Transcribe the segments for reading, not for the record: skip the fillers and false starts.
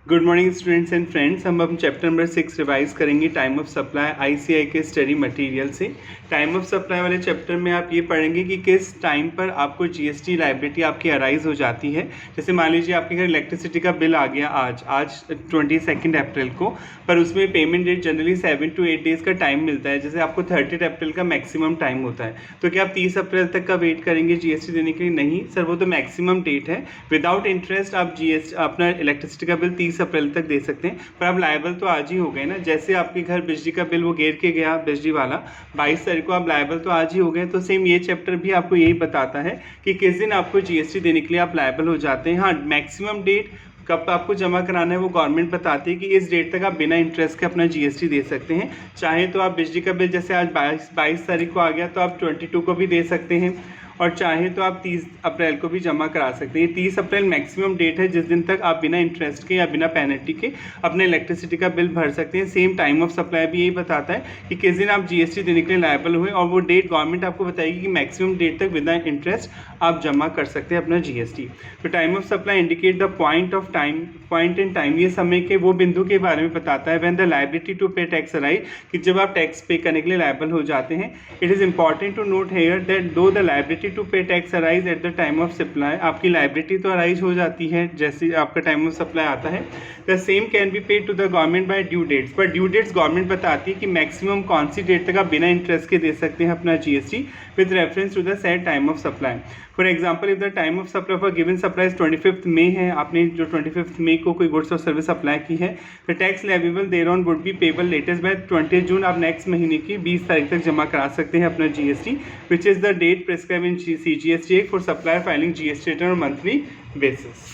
Good morning students and friends. हम chapter number 6 revise करेंगे time of supply ICI के study material से। Time of supply वाले chapter में आप ये पढ़ेंगे कि किस टाइम पर आपको जीएसटी लायबिलिटी आपकी अराइज हो जाती है। जैसे मान लीजिए आपके घर इलेक्ट्रिसिटी का बिल आ गया आज 22 अप्रैल को, पर उसमें payment date generally 7 to 8 days का टाइम मिलता है। जैसे आपको 30 अप्रैल का मैक्सिमम टाइम होता है, तो क्या आप 30 अप्रैल तक का वेट करेंगे जीएसटी देने के लिए? नहीं सर, वो तो मैक्सिमम डेट है। विदाउट इंटरेस्ट आप जीएसटी अपना इलेक्ट्रिसिटी का बिल 30 अप्रैल तक दे सकते हैं, पर आप लायबल तो आज ही हो गए ना। जैसे आपके घर बिजली का बिल वो गिर के गया बिजली वाला 22 तारीख को, आप लायबल तो आज ही हो गए। तो सेम ये चैप्टर भी आपको यही बताता है कि किस दिन आपको जीएसटी देने के लिए आप लायबल हो जाते हैं। हाँ, मैक्सिमम डेट कब आपको जमा कराना है वो गवर्नमेंट बताती है कि इस डेट तक आप बिना इंटरेस्ट के अपना जीएसटी दे सकते हैं। चाहे तो आप बिजली का बिल जैसे आज 22 तारीख को आ गया तो आप 22 को भी दे सकते हैं, और चाहे तो आप 30 अप्रैल को भी जमा करा सकते हैं। 30 अप्रैल मैक्सिमम डेट है जिस दिन तक आप बिना इंटरेस्ट के या बिना पेनल्टी के अपने इलेक्ट्रिसिटी का बिल भर सकते हैं। सेम टाइम ऑफ सप्लाई भी यही बताता है कि किस दिन आप जीएसटी देने के लिए लायबल हुए, और वो डेट गवर्नमेंट आपको बताएगी कि मैक्सिमम डेट तक बिना इंटरेस्ट आप जमा कर सकते हैं अपना जीएसटी। तो time of supply indicate the point in time, ये समय के वो बिंदु के बारे में बताता है when the liability to pay tax arise, कि जब आप टैक्स पे करने के लिए लायबल हो जाते हैं। It is important to note here that though the liability to pay tax arise at the time of supply, आपकी लायबिलिटी तो अराइज हो जाती है जैसे आपका टाइम ऑफ सप्लाई आता है। The same can be paid to the government by due dates, पर ड्यू डेट्स गवर्नमेंट बताती है कि मैक्सिमम कौन सी डेट तक आप बिना इंटरेस्ट के दे सकते हैं अपना GST with reference to the said time of supply. For example, if the time of supply for given supply 25 मई है, आपने जो 25 मई को कोई गुड्स और सर्विस अप्लाई की है, the tax leviable there on would be payable latest by 20 June, आप नेक्स्ट महीने की 20 तारीख तक जमा करा सकते हैं अपना GST, which is the date prescribe in CGST act for supply filing GST return on monthly basis.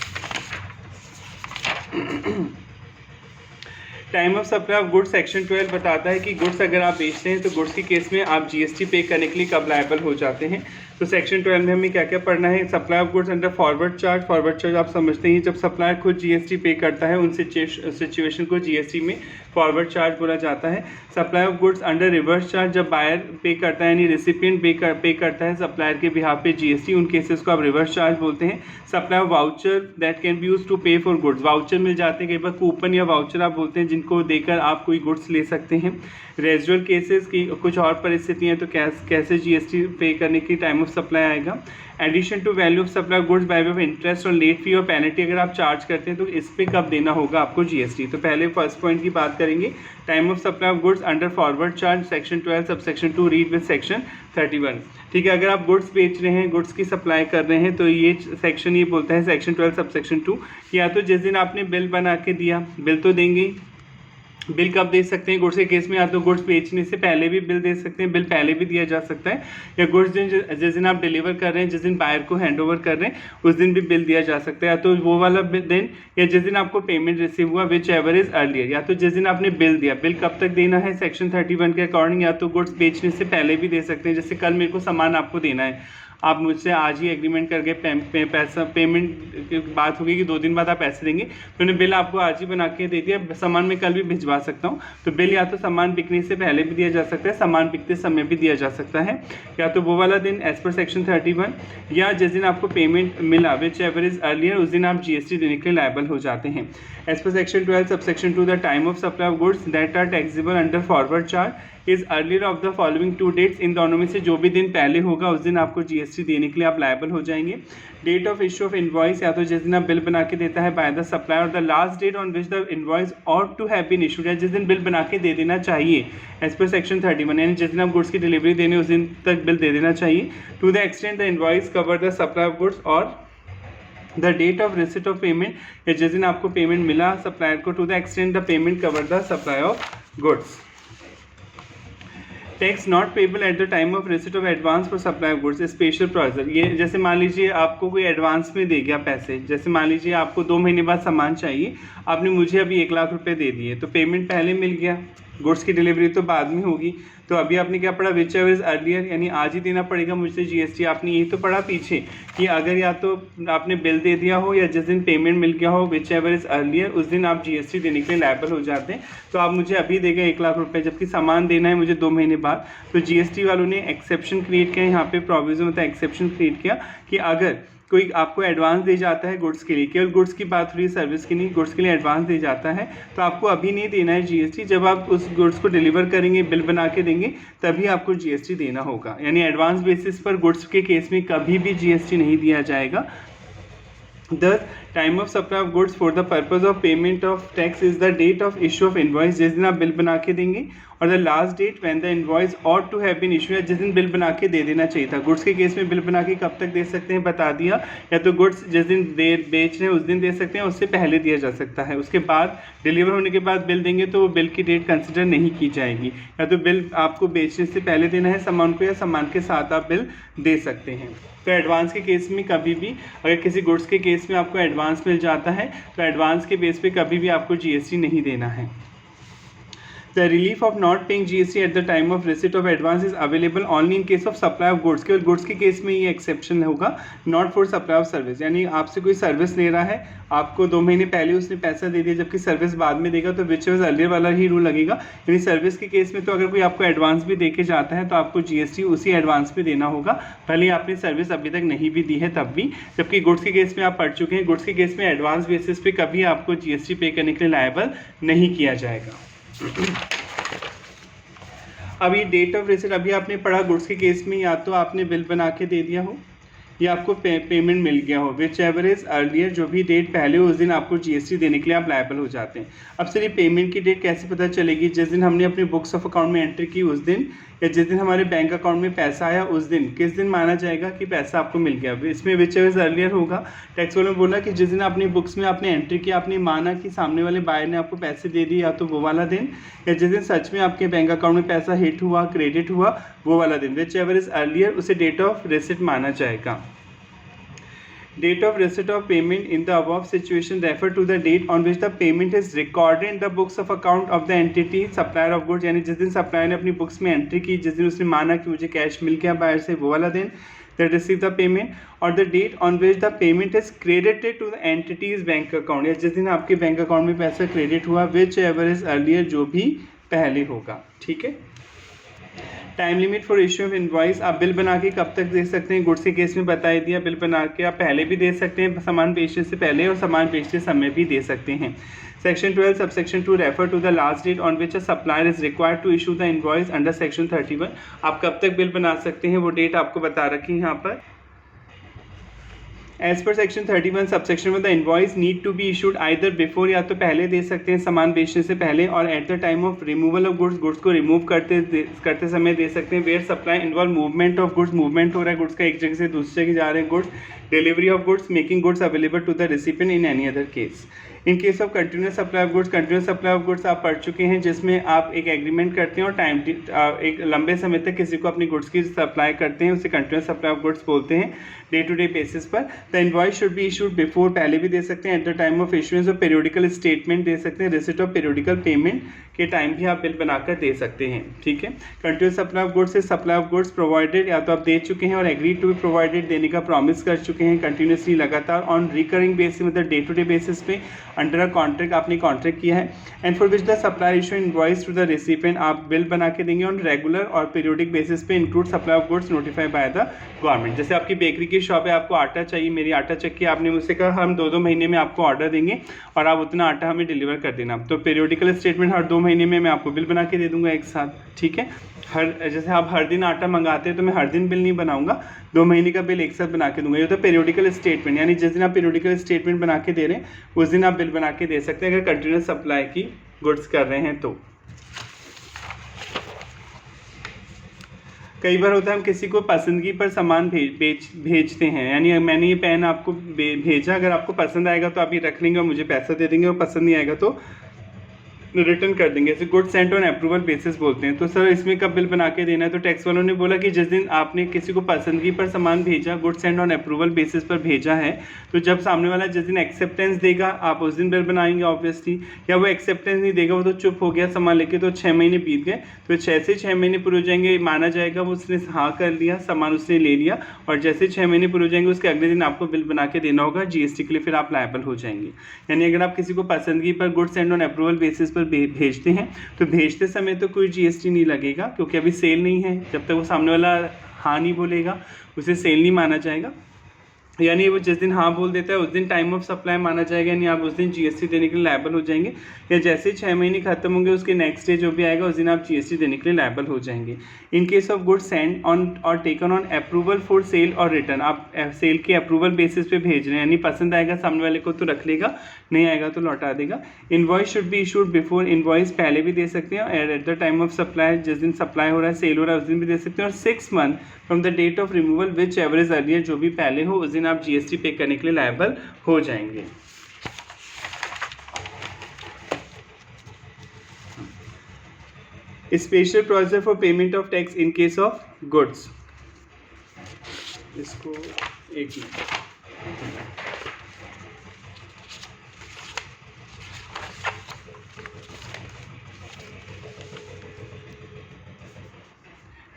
Time of supply of goods section 12 बताता है कि गुड्स अगर आप बेचते हैं तो गुड्स के केस में आप जीएसटी पे करने के लिए कब लायबल हो जाते हैं। तो सेक्शन 12 में हमें क्या क्या पढ़ना है। Supply of goods under forward charge आप समझते हैं, जब सप्लायर खुद जीएसटी पे करता है उन सिचुएशन को जीएसटी में फॉरवर्ड चार्ज बोला जाता है। Supply of goods under reverse charge, जब बायर पे करता है यानी रेसिपिएंट पे करता है सप्लायर के बिहाफ पे जीएसटी, उन केसेस को आप रिवर्स चार्ज बोलते हैं। Supply of voucher that can be use to pay for goods, voucher मिल जाते हैं कई बार, कूपन या वाउचर आप बोलते हैं जिनको देकर आप कोई गुड्स ले सकते हैं। रेजुअल केसेस की कुछ और परिस्थितियाँ, तो कैसे जीएसटी पे करने की टाइम ऑफ सप्लाई आएगा। Addition to value of supply goods by way of interest और लेट फी और पेनल्टी अगर आप चार्ज करते हैं तो इस पे कब देना होगा आपको जीएसटी। तो पहले फर्स्ट पॉइंट की बात करेंगे, time of supply of goods under forward charge section 12 sub section 2 read with section 31। ठीक है, अगर आप गुड्स बेच रहे हैं, गुड्स की सप्लाई कर रहे हैं, तो ये सेक्शन ये बोलता है सेक्शन 12 सब सेक्शन 2, या तो जिस दिन आपने बिल बना के दिया, बिल तो देंगे, बिल कब दे सकते हैं गुड्स के केस में, या तो गुड्स बेचने से पहले भी बिल दे सकते हैं, बिल पहले भी दिया जा सकता है, या गुड्स जिस दिन आप डिलीवर कर रहे हैं, जिस दिन बायर को हैंड ओवर कर रहे हैं उस दिन भी बिल दिया जा सकता है, या तो वो वाला दिन, या जिस दिन आपको पेमेंट रिसीव हुआ विच एवर इज अर्लियर, या तो जिस दिन आपने बिल दिया। बिल कब तक देना है सेक्शन 31 के अकॉर्डिंग, या तो गुड्स बेचने से पहले भी दे सकते हैं, जैसे कल मेरे को सामान आपको देना है, आप मुझसे आज ही एग्रीमेंट करके पैसा पेमेंट की बात होगी कि 2 दिन बाद आप पैसे देंगे, तो उन्हें बिल आपको आज ही बना के दे दिया, सामान मैं कल भी भिजवा सकता हूँ। तो बिल या तो सामान बिकने से पहले भी दिया जा सकता है, सामान बिकते समय भी दिया जा सकता है, या तो वो वाला दिन एज पर सेक्शन 31, या जिस दिन आपको पेमेंट मिला विच एवर इज अर्लियर, उस दिन आप जीएसटी देने के लिए लायबल हो जाते हैं। As per section 12 sub section 2 the time of supply of goods that are taxable under forward charge is earlier of the following 2 dates, इन दोनों में से जो भी दिन पहले होगा उस दिन आपको जीएसटी देने के लिए आप लायबल हो जाएंगे। Date of issue of invoice, या तो जिस दिन आप बिल बना के देता है बाय द सप्लायर, और the last date on which the invoice ought to have been issued, या जिस दिन बिल बना के दे देना चाहिए एज पर सेक्शन 31, यानी जिस दिन आप गुड्स की डिलीवरी देने उस दिन तक बिल दे देना चाहिए। To the extent the invoice cover the supply of goods, और the date of receipt of payment, या जिस दिन आपको पेमेंट मिला सप्लायर को, to the extent the payment cover the supply of goods. Tax not payable at the time of receipt of advance for supply of goods special provision, ये जैसे मान लीजिए आपको कोई एडवांस में दे गया पैसे, जैसे मान लीजिए आपको 2 महीने बाद सामान चाहिए, आपने मुझे अभी 1 लाख रुपए दे दिए, तो पेमेंट पहले मिल गया, गुड्स की डिलीवरी तो बाद में होगी, तो अभी आपने क्या पढ़ा विच एवर इज अर्लियर, यानी आज ही देना पड़ेगा मुझसे जीएसटी। आपने यही तो पढ़ा पीछे कि अगर या तो आपने बिल दे दिया हो या जिस दिन पेमेंट मिल गया हो विच एवर इज अर्लियर, उस दिन आप जीएसटी देने के लिए लायबल हो जाते हैं। तो आप मुझे अभी देगा 1 लाख रुपए, जबकि सामान देना है मुझे 2 महीने बाद, तो जीएसटी वालों ने एक्सेप्शन क्रिएट किया, यहाँ पे प्रोविजन होता है एक्सेप्शन क्रिएट किया कि अगर कोई आपको एडवांस दे जाता है गुड्स के लिए, केवल गुड्स की बात हो रही है, सर्विस की नहीं, गुड्स के लिए एडवांस दे जाता है, तो आपको अभी नहीं देना है जीएसटी। जब आप उस गुड्स को डिलीवर करेंगे, बिल बना के देंगे, तभी आपको जीएसटी देना होगा। यानी एडवांस बेसिस पर गुड्स के केस में कभी भी जीएसटी नहीं दिया जाएगा। The time of supply of goods for the purpose of payment of tax is the date of issue of invoice, जिस दिन आप बिल बना के देंगे, और the last date when the invoice ought to have been issued, जिस दिन bill बना के दे देना चाहिए था। गुड्स के केस में बिल बना के कब तक दे सकते हैं बता दिया, या तो गुड्स जिस दिन बेच रहे हैं उस दिन दे सकते हैं, उससे पहले दिया जा सकता है, उसके बाद डिलीवर होने के बाद बिल देंगे तो वो बिल की डेट कंसिडर नहीं की जाएगी। या तो बिल आपको बेचने से पहले देना है सामान को, या सामान के साथ आप बिल दे सकते हैं। तो एडवांस के केस में कभी भी, अगर किसी गुड्स के केस में आपको एडवांस मिल जाता है तो एडवांस के बेस पे कभी भी आपको जीएसटी नहीं देना है। The relief of not paying GST at the time of receipt of advance is available only in case of supply of goods। केवल गुड्स के केस में ये एक्सेप्शन होगा, not for supply of service. यानी आपसे कोई सर्विस ले रहा है, आपको 2 महीने पहले उसने पैसा दे दिया, जबकि सर्विस बाद में देगा, तो विच वाज अर्लियर वाला ही रूल लगेगा। यानी सर्विस के केस में तो अगर कोई आपको एडवांस भी दे के जाता है तो आपको जीएसटी उसी एडवांस पे देना होगा, भले ही आपने सर्विस अभी तक नहीं भी दी है तब भी। जबकि गुड्स के केस में आप पढ़ चुके हैं, गुड्स के केस में एडवांस बेसिस पे कभी आपको जीएसटी पे करने के लिए लायबल नहीं किया जाएगा। अभी डेट ऑफ रिसीट, अभी आपने पढ़ा गुड्स के केस में या तो आपने बिल बना के दे दिया हो या आपको पेमेंट मिल गया हो, विच एवर इज अर्लियर, जो भी डेट पहले हो उस दिन आपको जीएसटी देने के लिए आप लायबल हो जाते हैं। अब सर ये पेमेंट की डेट कैसे पता चलेगी? जिस दिन हमने अपने बुक्स ऑफ अकाउंट में एंट्री की उस दिन, या जिस दिन हमारे बैंक अकाउंट में पैसा आया उस दिन, किस दिन माना जाएगा कि पैसा आपको मिल गया? इसमें विच एवर इज अर्लियर होगा। टैक्स वालों ने बोला कि जिस दिन अपनी बुक्स में आपने एंट्री किया, आपने माना कि सामने वाले बायर ने आपको पैसे दे दिए, या तो वो वाला दिन, या जिस दिन सच में आपके बैंक अकाउंट में पैसा हिट हुआ, क्रेडिट हुआ, वो वाला दिन, विच एवर इज अर्लियर, उसे डेट ऑफ रिसीट माना जाएगा। Date of receipt of payment in the above situation refer to the date on which the payment is recorded in the books of account of the entity supplier of goods। यानी जिस दिन supplier ने अपनी books में entry की, जिस दिन उसने माना कि मुझे कैश मिल गया बायर से, वो वाला दिन, that receive the payment, और the date on which the payment is credited to the entity's bank account, या जिस दिन आपके बैंक अकाउंट में पैसा क्रेडिट हुआ, which ever is earlier, जो भी पहले होगा। ठीक है। Time limit for issue of invoice, आप बिल बना के कब तक दे सकते हैं? गुड्स के केस में बता दिया, बिल बना के आप पहले भी दे सकते हैं, सामान बेचने से पहले, और सामान बेचते समय भी दे सकते हैं। Section 12 subsection 2 refer to the last date on which a supplier is required to issue the invoice under section 31। आप कब तक बिल बना सकते हैं वो डेट आपको बता रखी है यहाँ पर। एज पर सेक्शन 31 सबसेक्शन में the invoice need to be issued either before, या तो पहले दे सकते हैं सामान बेचने से पहले, और at the time of removal of goods, goods को रिमूव करते समय दे सकते हैं। Where supply involve movement of goods, movement हो रहा है गुड्स का, एक जगह से दूसरी जगह जा रहे हैं goods. Delivery of goods, making goods available to the recipient in any other case. In case of continuous supply of goods, continuous supply of goods आप पढ़ चुके हैं, जिसमें आप एक एग्रीमेंट करते हैं और टाइम एक लंबे समय तक किसी को अपनी गुड्स की सप्लाई करते हैं, उसे कंटिन्यूस सप्लाई ऑफ गुड्स बोलते हैं, डे टू डे बेसिस पर। The invoice should be issued before, पहले भी दे सकते हैं, at the time of issuance of periodical statement दे सकते हैं, रिसिट ऑफ पीरियोडिकल पेमेंट के टाइम भी आप बिल बनाकर दे सकते हैं। ठीक है। कंटिन्यूस सप्लाई ऑफ गुड्स से सप्लाई ऑफ गुड्स प्रोवाइडेड, या तो आप दे चुके हैं और एग्री टू बी प्रोवाइडेड, देने का प्रॉमिस कर चुके हैं कंटिन्यूसली, लगातार, ऑन रिकरिंग बेसिस, मतलब डे टू डे बेसिस पे, अंडर अ कॉन्ट्रैक्ट आपने कॉन्ट्रैक्ट किया है। And for which the supplier issue invoice to the recipient, आप बिल बना के देंगे ऑन रेगुलर और पीरियोडिक बेसिस पे, include supply of goods notified by the government. जैसे आपकी बेकरी की शॉप है, आपको आटा चाहिए, मेरी आटा चक्की, आपने मुझसे कहा हम 2-2 महीने में आपको ऑर्डर देंगे और आप उतना आटा हमें डिलीवर कर देना, तो पीरियोडिकल स्टेटमेंट हर 2 महीने में मैं आपको बिल बना के दे दूंगा एक साथ। ठीक है। जैसे आप हर दिन आटा मंगाते हैं तो मैं हर दिन बिल नहीं बनाऊंगा, 2 महीने का बिल एक साथ बना के दूंगा। ये तो पीरियोडिकल स्टेटमेंट, यानी जिस दिन आप पीरियोडिकल स्टेटमेंट बना के दे रहे हैं उस दिन आप बिल बना के दे सकते हैं, अगर कंटिन्यूस सप्लाई की गुड्स कर रहे हैं तो। कई बार होता है हम किसी को पसंदगी पर सामान भेजते हैं, यानी मैंने ये पेन आपको भेजा, अगर आपको पसंद आएगा तो आप ये रख लेंगे और मुझे पैसा दे देंगे, और पसंद नहीं आएगा तो रिटर्न कर देंगे। इसे good Saint on approval basis बोलते हैं। तो सर इसमें कब बिल बना के देना है? तो टैक्स वालों ने बोला कि जिस दिन आपने किसी को पसंदगी पर सामान भेजा, good Saint on approval basis पर भेजा है, तो जब सामने वाला जिस दिन एक्सेप्टेंस देगा आप उस दिन बिल बनाएंगे ऑब्वियसली, या वो एक्सेप्टेंस नहीं देगा, वो तो चुप हो गया सामान लेके, तो 6 महीने बीत गए, तो 6 से 6 महीने पूरे हो जाएंगे, माना जाएगा वो उसने हाँ कर लिया, सामान उसने ले लिया, और जैसे 6 महीने पूरे हो जाएंगे उसके अगले दिन आपको बिल बना के देना होगा जीएसटी के लिए, फिर आप लायबल हो जाएंगे। यानी अगर आप किसी को पसंदगी पर good Saint on approval basis पर भेजते हैं तो भेजते समय तो कोई जीएसटी नहीं लगेगा, क्योंकि अभी सेल नहीं है, जब तक वो सामने वाला हाँ नहीं बोलेगा उसे सेल नहीं माना जाएगा। यानी वो जिस दिन हाँ बोल देता है उस दिन टाइम ऑफ सप्लाई माना जाएगा, यानी आप उस दिन जीएसटी देने के लिए लायबल हो जाएंगे। या जैसे 6 महीने खत्म होंगे उसके नेक्स्ट डे जो भी आएगा उस दिन आप जीएसटी देने के लिए लायबल हो जाएंगे। In case of goods sent on और taken on approval for sale और रिटर्न, आप सेल के अप्रूवल बेसिस पे भेज रहे हैं, यानी पसंद आएगा सामने वाले को तो रख लेगा, नहीं आएगा तो लौटा देगा। Invoice should be issued before, invoice पहले भी दे सकते हैं, at the time of supply, जिस दिन सप्लाई हो रहा है सेल हो रहा है उस दिन भी दे सकते हैं, और 6 month from the date of removal which ever is earlier, जो भी पहले हो उस दिन आप जीएसटी पे करने के लिए लायबल हो जाएंगे। Special procedure for payment of tax in case of goods, इसको एक minute,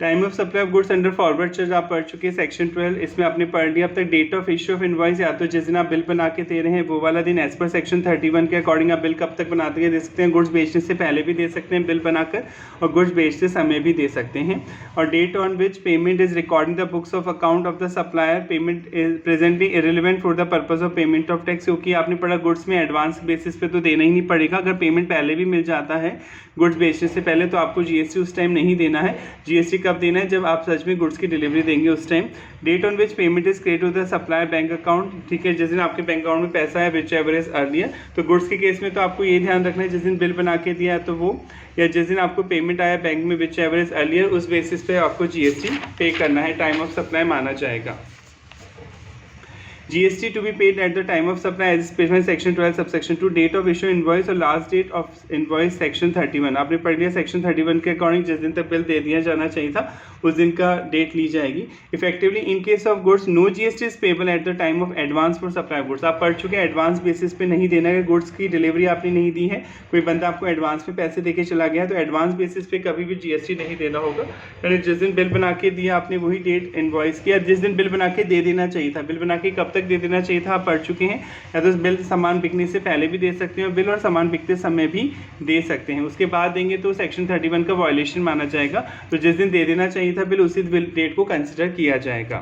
time of supply of goods under forward charge आप पढ़ चुके हैं सेक्शन 12, इसमें आपने पढ़ लिया अब तक। Date of issue of invoice, या तो जिस दिन आप बिल बना के दे रहे हैं वो वाला दिन, एज पर सेक्शन 31 के अकॉर्डिंग आप बिल कब तक बनाते हैं दे सकते हैं, गुड्स बेचने से पहले भी दे सकते हैं बिल बनाकर, और गुड्स बेचते समय भी दे सकते हैं। और date on which payment is recording the books of account of the supplier, payment is presently irrelevant for the purpose of payment of tax, क्योंकि आपने पढ़ा गुड्स में एडवांस बेसिस पे तो देना ही नहीं पड़ेगा, अगर पेमेंट पहले भी मिल जाता है गुड्स बेचने से पहले तो आपको जीएसटी उस टाइम नहीं देना है। जीएसटी कब देना है, जब आप सच में गुड्स की डिलीवरी देंगे उस time. Date on which payment is credit to the supplier bank account, ठीक है, जिस दिन आपके बैंक अकाउंट में पैसा है विच एवर इज अर्लियर। तो गुड्स के केस में तो आपको ये ध्यान रखना है जिस दिन बिल बना के दिया है तो वो, या जिस दिन आपको पेमेंट आया बैंक में विच एवर इज अर्लियर, उस बेसिस पे आपको जीएसटी पे करना है, टाइम ऑफ सप्लाई माना जाएगा। GST to be paid at the time of supply as specified in section 12 subsection 2, date of issue invoice और last date of invoice section 31, आपने पढ़ लिया सेक्शन 31 के अकॉर्डिंग जिस दिन तक बिल दे दिया जाना चाहिए था उस दिन का डेट ली जाएगी। Effectively in case of goods no GST is payable at the time of advance for supply goods, आप पढ़ चुके हैं एडवांस बेसिस पे नहीं देना है, गुड्स की डिलीवरी आपने नहीं दी है, कोई बंदा आपको एडवांस में पैसे देके चला गया है तो एडवांस बेसिस पे कभी भी जीएसटी नहीं देना होगा, यानी जिस दिन बिल बना के दिया आपने वही डेट इनवॉइस किया, जिस दिन बिल बना के दे देना चाहिए था। बिल बना के कब तक दे देना चाहिए था आप पढ़ चुके हैं, या तो बिल सामान बिकने से पहले भी दे सकते हैं बिल, और सामान बिकते समय भी दे सकते हैं, उसके बाद देंगे तो सेक्शन 31 का वायलेशन माना जाएगा। तो जिस दिन दे देना चाहिए था बिल उसी डेट को कंसिडर किया जाएगा।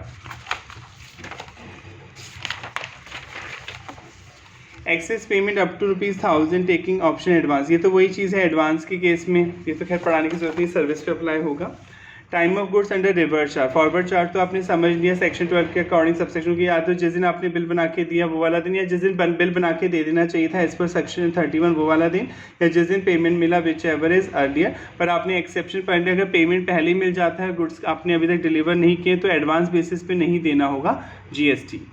Excess payment up to ₹1000 taking option advance, ये तो वही चीज़ है एडवांस के केस में, ये तो खैर पढ़ाने की जरूरत नहीं, सर्विस पे अप्लाई होगा। Time of goods under reverse charge, forward charge तो आपने समझ लिया सेक्शन 12 के अकॉर्डिंग सबसेक्शन की, या तो जिस दिन आपने बिल बना के दिया वो वाला दिन, या जिस दिन बिल बना के दे देना चाहिए था एज पर सेक्शन 31 वो वाला दिन, या जिस दिन पेमेंट मिला विच एवर इज अर्लियर। पर आपने एक्सेप्शन पढ़ लिया, अगर पेमेंट पहले ही मिल जाता है, गुड्स आपने अभी तक डिलीवर नहीं किए तो एडवांस बेसिस पे नहीं देना होगा GST.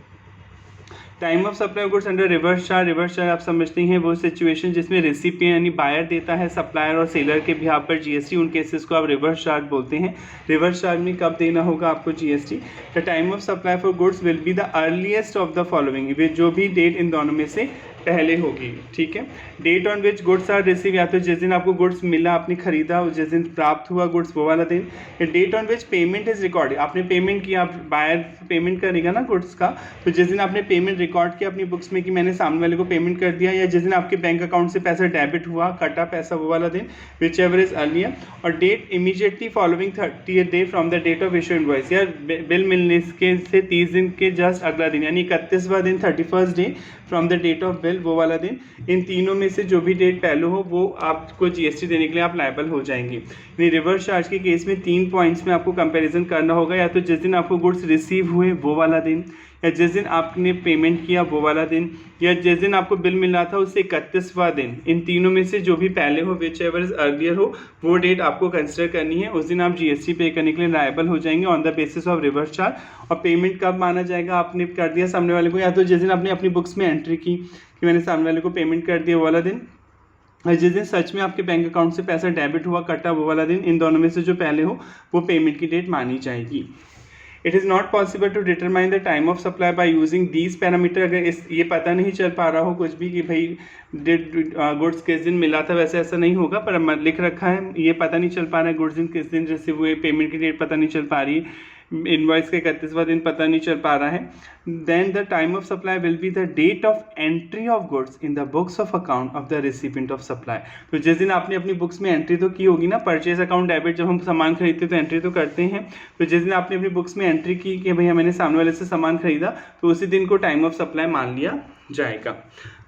Time of supply goods under reverse charge, reverse charge आप समझते हैं वो सिचुएशन जिसमें रिसिपिएंट यानी बायर देता है सप्लायर और सेलर के बिहाफ पर जीएसटी, उन केसेस को आप रिवर्स चार्ज बोलते हैं। रिवर्स चार्ज में कब देना होगा आपको GST, the time of supply for goods will be the earliest of the following, वे जो भी डेट इन दोनों में से पहले होगी, ठीक है। Date on which goods are receive, या तो जिस दिन आपको गुड्स मिला आपने खरीदा जिस दिन प्राप्त हुआ गुड्स वो वाला दिन, या date on which payment is record, आपने पेमेंट किया, आप बायर पेमेंट करेगा ना गुड्स का, तो जिस दिन आपने पेमेंट रिकॉर्ड किया अपनी बुक्स में कि मैंने सामने वाले को पेमेंट कर दिया, या जिस दिन आपके बैंक अकाउंट से पैसा डेबिट हुआ कटा पैसा वो वाला दिन विच एवर इज अर्लियर। और date immediately following 30th day from the date of issue invoice, या बिल मिलने के से 30 दिन के जस्ट अगला दिन, यानी 31वां दिन 31st day from the date of bill वो वाला दिन, इन तीनों में से जो भी डेट पहले हो वो आपको जीएसटी देने के लिए आप लायबल हो जाएंगे। यानी रिवर्स चार्ज के केस में 3 पॉइंट्स में आपको कंपैरिजन करना होगा, या तो जिस दिन आपको गुड्स रिसीव हुए वो वाला दिन, या जिस दिन आपने पेमेंट किया वो वाला दिन, या जिस दिन आपको बिल मिल रहा था उससे 31वां दिन, इन तीनों में से जो भी पहले हो विच एवर इज अर्लियर हो वो डेट आपको कंसिडर करनी है, उस दिन आप जीएसटी पे करने के लिए लायबल हो जाएंगे on the basis of reverse charge. और पेमेंट कब माना जाएगा, आपने कर दिया सामने वाले को, या तो जिस दिन आपने अपनी बुक्स में एंट्री की कि मैंने सामने वाले को पेमेंट कर दिया वो वाला दिन, और जिस दिन सच में आपके बैंक अकाउंट से पैसा डेबिट हुआ कटा वो वाला दिन, इन दोनों में से जो पहले हो वो पेमेंट की डेट मानी जाएगी। It is not possible to determine the time of supply by using these parameter, अगर इस ये पता नहीं चल पा रहा हो कुछ भी कि भाई गुड्स किस दिन मिला था, वैसे ऐसा नहीं होगा, पर लिख रखा है ये पता नहीं चल पा रहा है गुड्स दिन किस दिन रिसीव हुए, पेमेंट की डेट पता नहीं चल पा रही है, इनवॉइस का 31वां दिन पता नहीं चल पा रहा है, then the time of supply will be the date of entry of goods in the books of account of the recipient of supply. तो जिस दिन आपने अपनी बुक्स में एंट्री तो की होगी ना, परचेज अकाउंट डेबिट, जब हम सामान खरीदते तो एंट्री तो करते हैं, तो जिस दिन आपने अपनी बुक्स में एंट्री की कि भैया मैंने सामने वाले से सामान खरीदा, तो उसी दिन को टाइम ऑफ सप्लाई मान लिया जाएगा।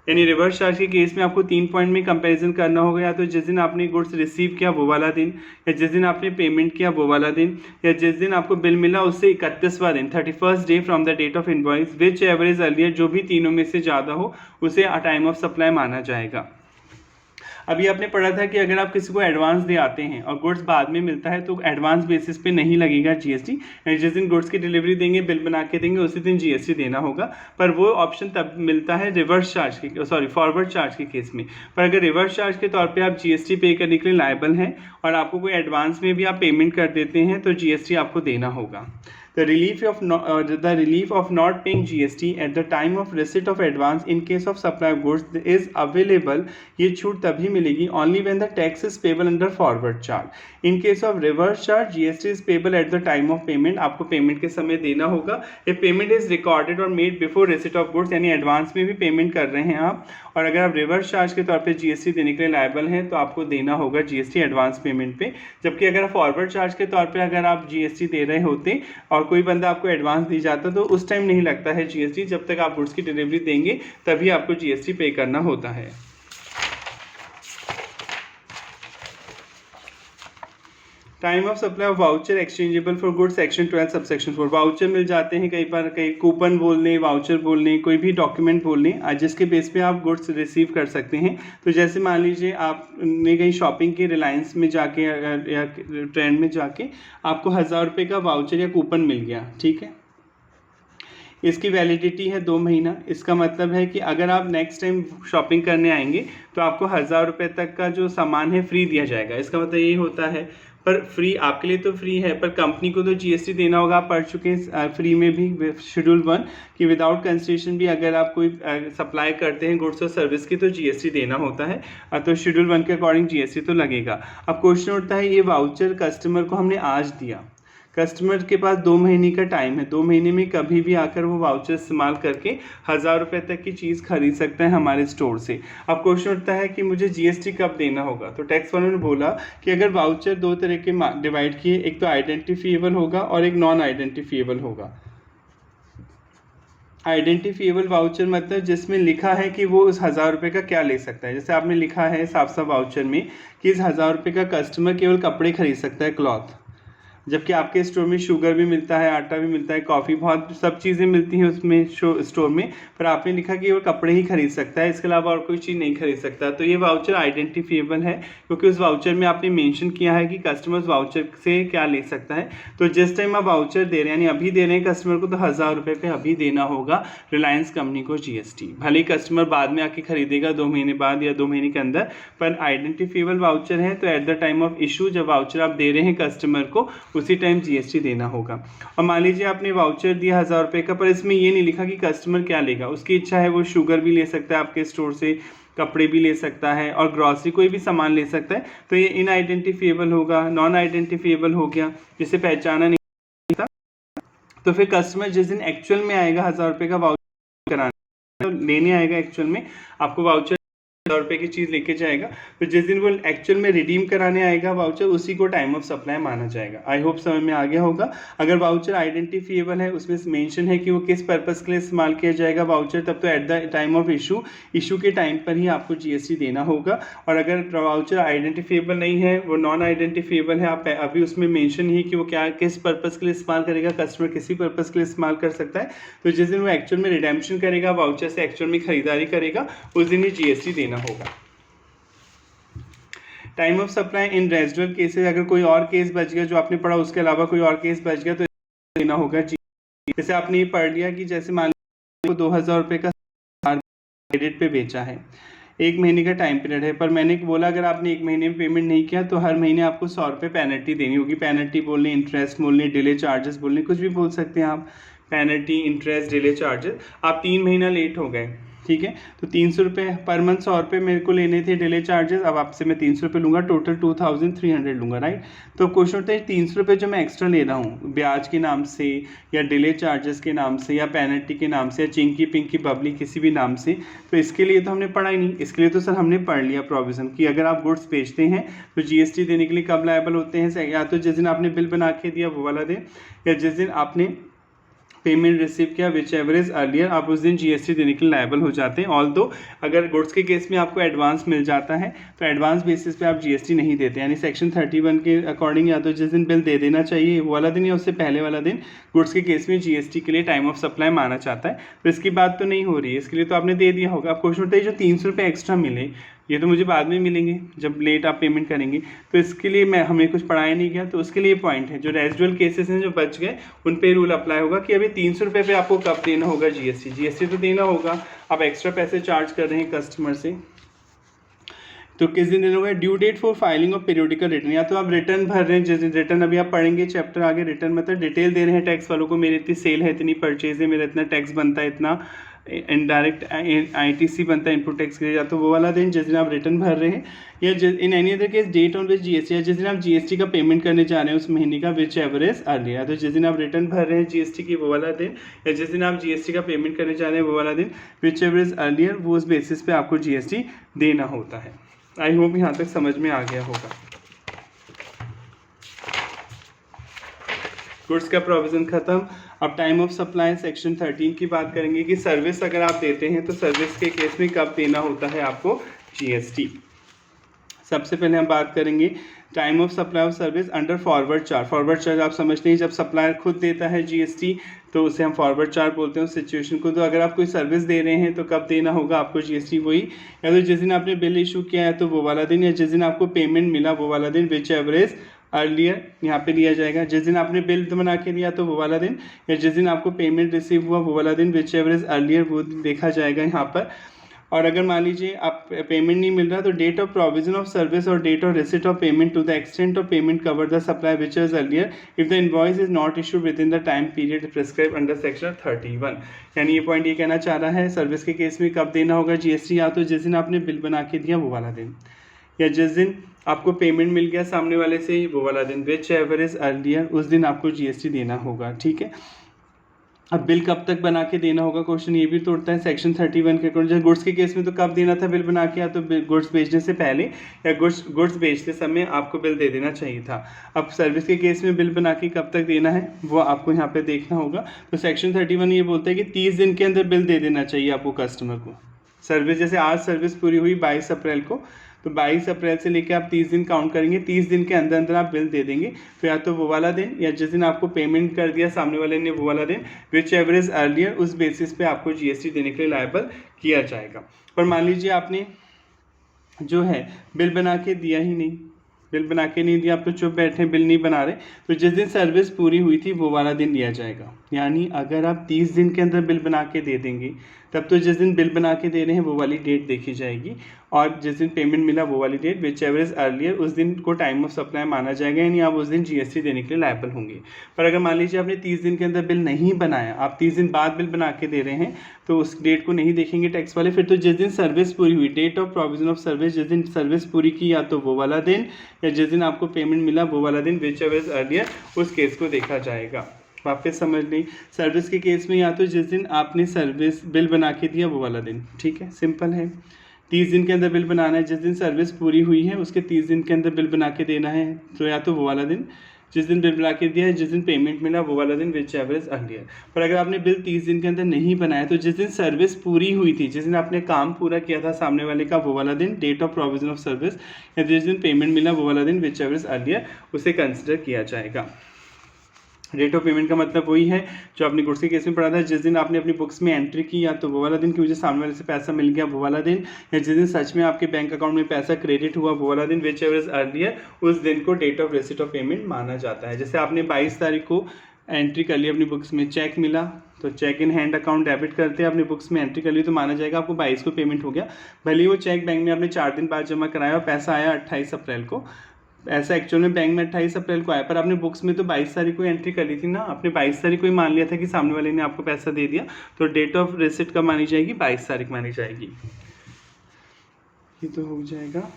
यानी रिवर्स चार्ज के केस में आपको 3 पॉइंट में कंपैरिजन करना होगा, या तो जिस दिन आपने गुड्स रिसीव किया वो वाला दिन, या जिस दिन आपने पेमेंट किया वो वाला दिन, या जिस दिन आपको बिल मिला उससे 31वां दिन, 31st day from the date of invoice, which ever is earlier, जो भी तीनों में से ज़्यादा हो उसे टाइम ऑफ सप्लाई माना जाएगा। अभी आपने पढ़ा था कि अगर आप किसी को एडवांस दे आते हैं और गुड्स बाद में मिलता है तो एडवांस बेसिस पे नहीं लगेगा जीएसटी, जिस दिन गुड्स की डिलीवरी देंगे, बिल बना के देंगे, उसी दिन जीएसटी देना होगा। पर वो ऑप्शन तब मिलता है रिवर्स चार्ज के, फॉरवर्ड चार्ज के केस में। पर अगर रिवर्स चार्ज के तौर पे आप जीएसटी पे करने के लिए लायबल हैं और आपको कोई एडवांस में भी आप पेमेंट कर देते हैं तो जीएसटी आपको देना होगा। The relief of not paying GST at the time of receipt of advance in case of supply of goods is available। ये छूट तभी मिलेगी only when the tax is payable under forward charge। In case of reverse charge, GST is payable at the time of payment। आपको payment के समय देना होगा। If payment is recorded or made before receipt of goods, यानी advance में भी payment कर रहे हैं आप, और अगर आप रिवर्स चार्ज के तौर पे जीएसटी देने के लिए लायबल हैं तो आपको देना होगा जीएसटी एडवांस पेमेंट पे। जबकि अगर आप फॉरवर्ड चार्ज के तौर पे अगर आप जीएसटी दे रहे होते और कोई बंदा आपको एडवांस दी जाता तो उस टाइम नहीं लगता है जीएसटी, जब तक आप गुड्स की डिलीवरी देंगे तभी आपको जीएसटी पे करना होता है। Time of supply of voucher exchangeable for goods, section 12 subsection 4। वाउचर मिल जाते हैं कई बार, कई कूपन बोल लें, वाउचर बोल लें, कोई भी डॉक्यूमेंट बोल लें, जिसके बेस पे आप गुड्स रिसीव कर सकते हैं। तो जैसे मान लीजिए आपने कहीं शॉपिंग की, रिलायंस में जाके या ट्रेंड में जाके आपको 1000 रुपये का वाउचर या कूपन मिल गया, ठीक है। इसकी वैलिडिटी है 2 महीना। इसका मतलब है कि अगर आप नेक्स्ट टाइम शॉपिंग करने आएंगे तो आपको 1000 रुपये तक का जो सामान है फ्री दिया जाएगा। इसका मतलब यही होता है, पर फ्री आपके लिए तो फ्री है, पर कंपनी को तो जीएसटी देना होगा। आप पढ़ चुके हैं फ्री में भी शेड्यूल 1 कि विदाउट कंसिडरेशन भी अगर आप कोई सप्लाई करते हैं गुड्स और सर्विस की तो जीएसटी देना होता है। तो शेड्यूल 1 के अकॉर्डिंग जीएसटी तो लगेगा। अब क्वेश्चन उठता है, ये वाउचर कस्टमर को हमने आज दिया, कस्टमर के पास 2 महीने का टाइम है, 2 महीने में कभी भी आकर वो वाउचर इस्तेमाल करके 1000 रुपये तक की चीज़ खरीद सकता है हमारे स्टोर से। अब क्वेश्चन उठता है कि मुझे जीएसटी कब देना होगा। तो टैक्स वालों ने बोला कि अगर वाउचर 2 तरह के डिवाइड किए, एक तो आइडेंटिफिएबल होगा और एक नॉन आइडेंटिफिएबल होगा। आइडेंटिफिएबल वाउचर मतलब जिसमें लिखा है कि वो उस 1000 रुपये का क्या ले सकता है। जैसे आपने लिखा है साफ साफ वाउचर में कि इस 1000 रुपये का कस्टमर केवल कपड़े खरीद सकता है, क्लॉथ, जबकि आपके स्टोर में शुगर भी मिलता है, आटा भी मिलता है, कॉफ़ी, बहुत सब चीज़ें मिलती हैं उसमें स्टोर में, पर आपने लिखा कि वो कपड़े ही खरीद सकता है, इसके अलावा और कोई चीज़ नहीं खरीद सकता। तो ये वाउचर आइडेंटिफिएबल है क्योंकि उस वाउचर में आपने मेंशन किया है कि कस्टमर उस वाउचर से क्या ले सकता है। तो जिस टाइम आप वाउचर दे रहे हैं, यानी अभी दे रहे हैं कस्टमर को, तो 1000 रुपये पे अभी देना होगा रिलायंस कंपनी को जीएसटी। भले ही कस्टमर बाद में आके खरीदेगा 2 महीने बाद या 2 महीने के अंदर, पर आइडेंटिफिएबल वाउचर है तो eight the time of issue जब वाउचर आप दे रहे हैं कस्टमर को उसी टाइम जीएसटी देना होगा। और मान लीजिए आपने वाउचर दिया 1000 रुपये का, पर इसमें ये नहीं लिखा कि कस्टमर क्या लेगा, उसकी इच्छा है वो शुगर भी ले सकता है आपके स्टोर से, कपड़े भी ले सकता है और ग्रॉसरी कोई भी सामान ले सकता है, तो ये इनआइडेंटिफिएबल होगा, नॉन आइडेंटिफिएबल हो गया, जिसे पहचाना नहीं था। तो फिर कस्टमर जिस दिन एक्चुअल में आएगा 1000 रुपये का वाउचर कराने, तो लेने आएगा एक्चुअल में, आपको वाउचर 1000 रुपये की चीज़ लेके जाएगा, तो जिस दिन वो एक्चुअल में रिडीम कराने आएगा वाउचर, उसी को टाइम ऑफ सप्लाई माना जाएगा। आई होप समझ में आ गया होगा। अगर वाउचर आइडेंटिफिएबल है, उसमें मेंशन है कि वो किस पर्पस के लिए इस्तेमाल किया जाएगा वाउचर, तब तो eight the time of issue के टाइम पर ही आपको जीएसटी देना होगा। और अगर वाउचर आइडेंटिफिएबल नहीं है, वो नॉन आइडेंटिफिएबल है, आप अभी उसमें मेंशन ही कि वो क्या किस पर्पस के लिए इस्तेमाल करेगा, कस्टमर किसी पर्पस के लिए इस्तेमाल कर सकता है, तो जिस दिन वो एक्चुअल में रिडेम्पशन करेगा वाउचर से, एक्चुअल में खरीदारी करेगा, उस दिन ही जीएसटी देना होगा। Time of supply in residual cases, अगर कोई और केस बच गया जो आपने पढ़ा उसके अलावा कोई और केस बच गया तो देना होगा। जैसे आपने ये पढ़ लिया कि जैसे मान लीजिए 2000 रुपये का क्रेडिट पे बेचा है, 1 महीने का टाइम पीरियड है, पर मैंने बोला अगर आपने 1 महीने में पेमेंट नहीं किया तो हर महीने आपको 100 रुपये पेनल्टी देनी होगी। पेनल्टी बोलने, इंटरेस्ट बोलने, डिले चार्जेस बोलने, कुछ भी बोल सकते हैं आप, पेनल्टी, इंटरेस्ट, डिले चार्जेस। आप 3 महीना लेट हो गए, ठीक है। तो 300 रुपये पर मंथ, 100 रुपये मेरे को लेने थे डिले चार्जेस, अब आपसे मैं 300 रुपये लूँगा, टोटल 2300 लूँगा, राइट। तो क्वेश्चन होता है 300 रुपये जो मैं एक्स्ट्रा ले रहा हूँ ब्याज के नाम से या डिले चार्जेस के नाम से या पेनल्टी के नाम से या चिंकी पिंकी बबली किसी भी नाम से, तो इसके लिए तो हमने पढ़ा ही नहीं। इसके लिए तो सर हमने पढ़ लिया प्रोविज़न कि अगर आप गुड्स बेचते हैं तो जीएसटी देने के लिए कब लायबल होते हैं, या तो जिस दिन आपने बिल बना के दिया वो वाला दिन, या जिस दिन आपने पेमेंट रिसीव किया विच एवर इज अर्लियर, आप उस दिन जीएसटी देने के लिए लायबल हो जाते हैं। ऑल्दो अगर गुड्स के केस में आपको एडवांस मिल जाता है तो एडवांस बेसिस पे आप जीएसटी नहीं देते, यानी सेक्शन 31 के अकॉर्डिंग या तो जिस दिन बिल दे देना चाहिए वो वाला दिन या उससे पहले वाला दिन गुड्स के केस में जीएसटी के लिए टाइम ऑफ सप्लाई माना चाहता है। तो इसकी बात तो नहीं हो रही है, इसके लिए तो आपने दे दिया होगा। अब क्वेश्चन होता है जो 300 रुपये एक्स्ट्रा मिले ये तो मुझे बाद में मिलेंगे जब लेट आप पेमेंट करेंगे, तो इसके लिए हमें कुछ पढ़ाया नहीं गया, तो उसके लिए पॉइंट है जो रेजिडुअल केसेस हैं जो बच गए उन पे रूल अप्लाई होगा कि अभी 300 रुपये पे आपको कब देना होगा जीएसटी तो देना होगा। आप एक्स्ट्रा पैसे चार्ज कर रहे हैं कस्टमर से तो किस दिन देना होगा। Due date for filing of periodical return, या तो आप रिटर्न भर रहे हैं, जिस दिन रिटर्न अभी आप पढ़ेंगे चैप्टर आगे, रिटर्न मतलब डिटेल दे रहे हैं टैक्स वालों को, मेरी इतनी सेल है, इतनी परचेज है, मेरा इतना टैक्स बनता है, इतना इनडायरेक्ट आईटीसी बनता है इनपुट टैक्स के लिए, या तो वो वाला दिन जिस दिन आप रिटर्न भर रहे हैं, या in any other case date on which GST, या जिस दिन आप जीएसटी का पेमेंट करने जा रहे हैं उस महीने का विच एवर इज अर्लियर, तो जिस दिन आप रिटर्न भर रहे हैं जीएसटी की वो वाला दिन, या जिस दिन आप जीएसटी का पेमेंट करने जा रहे हैं वो वाला दिन विच एवर इज अर्लियर, वो उस बेसिस पे आपको जीएसटी देना होता है। आई होप यहाँ तक समझ में आ गया होगा। गुड्स का प्रोविज़न खत्म। अब टाइम ऑफ सप्लाई सेक्शन 13 की बात करेंगे कि सर्विस अगर आप देते हैं तो सर्विस के केस में कब देना होता है आपको जीएसटी। सबसे पहले हम बात करेंगे time of supply of service under forward charge. Forward charge आप समझते हैं, जब सप्लायर खुद देता है जीएसटी तो उसे हम फॉरवर्ड चार्ज बोलते हैं उस सिचुएशन को। तो अगर आप कोई सर्विस दे रहे हैं तो कब देना होगा आपको जीएसटी, वही या तो जिस दिन आपने बिल इशू किया है तो वो वाला दिन, या जिस दिन आपको पेमेंट मिला वो वाला दिन विच एवरेज अर्लियर यहाँ पे दिया जाएगा। जिस दिन आपने बिल बना के दिया तो वो वाला दिन, या जिस दिन आपको पेमेंट रिसीव हुआ वो वाला दिन विच एवरेज अर्लियर वो देखा जाएगा यहाँ पर। और अगर मान लीजिए आप पेमेंट नहीं मिल रहा तो date of provision of service और date of receipt of payment to the extent of payment cover the supply which is earlier if the invoice is not issued within the time period prescribe under section 31। यानी ये point ये कहना चाह रहा है service के case में कब देना होगा जीएसटी, या तो जिस दिन आपने बिल बना के दिया वो वाला दिन, या जिस दिन आपको पेमेंट मिल गया सामने वाले से वो वाला दिन विच एवर इज अर्लियर, उस दिन आपको जीएसटी देना होगा। ठीक है। अब बिल कब तक बना के देना होगा, क्वेश्चन ये भी तो उठता है सेक्शन 31 के अकॉर्डिंग। जैसे गुड्स के केस में तो कब देना था बिल बना के, या तो गुड्स बेचने से पहले या गुड्स बेचते समय आपको बिल दे देना चाहिए था। अब सर्विस के केस में बिल बना के कब तक देना है वो आपको यहाँ पे देखना होगा। तो सेक्शन 31 ये बोलता है कि 30 दिन के अंदर बिल दे देना चाहिए आपको कस्टमर को। सर्विस जैसे आज सर्विस पूरी हुई 22 अप्रैल को, तो 22 अप्रैल से लेकर आप 30 दिन काउंट करेंगे, 30 दिन के अंदर अंदर आप बिल दे देंगे। तो या तो वो वाला दिन या जिस दिन आपको पेमेंट कर दिया सामने वाले ने वो वाला दिन विच एवरेज अर्लियर, उस बेसिस पे आपको जीएसटी देने के लिए लायबल किया जाएगा। पर मान लीजिए आपने जो है बिल बना के दिया ही नहीं, बिल बना के नहीं दिया, आप तो चुप बैठे बिल नहीं बना रहे, तो जिस दिन सर्विस पूरी हुई थी वो वाला दिन लिया जाएगा। यानी अगर आप 30 दिन के अंदर बिल बना के दे देंगे तब तो जिस दिन बिल बना के दे रहे हैं वो वाली डेट देखी जाएगी, और जिस दिन पेमेंट मिला वो वाली डेट विच एवरेज अर्लियर, उस दिन को टाइम ऑफ सप्लाई माना जाएगा, यानी आप उस दिन जीएसटी देने के लिए लायबल होंगे। पर अगर मान लीजिए आपने 30 दिन के अंदर बिल नहीं बनाया, आप 30 दिन बाद बिल बना के दे रहे हैं, तो उस डेट को नहीं देखेंगे टैक्स वाले। फिर तो जिस दिन सर्विस पूरी हुई, date of provision of service, जिस दिन सर्विस पूरी की या तो वो वाला दिन, या जिस दिन आपको पेमेंट मिला वो वाला दिन विच एवरेज अर्लियर, उस केस को देखा जाएगा। वापस समझ ली, सर्विस के केस में या तो जिस दिन आपने सर्विस बिल बना के दिया वो वाला दिन, ठीक है, सिंपल है। 30 दिन के अंदर बिल बनाना है, जिस दिन सर्विस पूरी हुई है उसके 30 दिन के अंदर बिल बना के देना है, तो या तो वो वाला दिन जिस दिन बिल बना के दिया है, जिस दिन पेमेंट मिला वो वाला दिन विच एवरेज अर्लियर। पर अगर आपने बिल 30 दिन के अंदर नहीं बनाया तो जिस दिन सर्विस पूरी हुई थी, जिस दिन आपने काम पूरा किया था सामने वाले का वो वाला दिन, date of provision of service, या जिस दिन पेमेंट मिला वो वाला दिन विच एवरेज अर्लियर, उसे कंसिडर किया जाएगा। रेट ऑफ पेमेंट का मतलब वही है जो आपने गुड्स के केस में पढ़ा था, जिस दिन आपने अपनी बुक्स में एंट्री की या तो वो वाला दिन कि मुझे सामने वाले से पैसा मिल गया वो वाला दिन, या जिस दिन सच में आपके बैंक अकाउंट में पैसा क्रेडिट हुआ वो वाला दिन विच एवरेज अर्लियर, उस दिन को date of receipt of payment माना जाता है। जैसे आपने 22 तारीख को एंट्री कर ली अपनी बुक्स में, चेक मिला तो cheque in hand account debit करते हैं, अपनी बुक्स में एंट्री कर ली तो माना जाएगा आपको 22 को पेमेंट हो गया। भले ही वो चेक बैंक में आपने 4 दिन बाद जमा कराया और पैसा आया 28 अप्रैल को, ऐसा एक्चुअल में बैंक में 28 अप्रैल को आया, पर आपने बुक्स में तो 22 तारीख को एंट्री करी थी ना, आपने 22 तारीख को ही मान लिया था कि सामने वाले ने आपको पैसा दे दिया, तो डेट ऑफ रिसिट कब मानी जाएगी, 22 तारीख मानी जाएगी। ये तो हो जाएगा।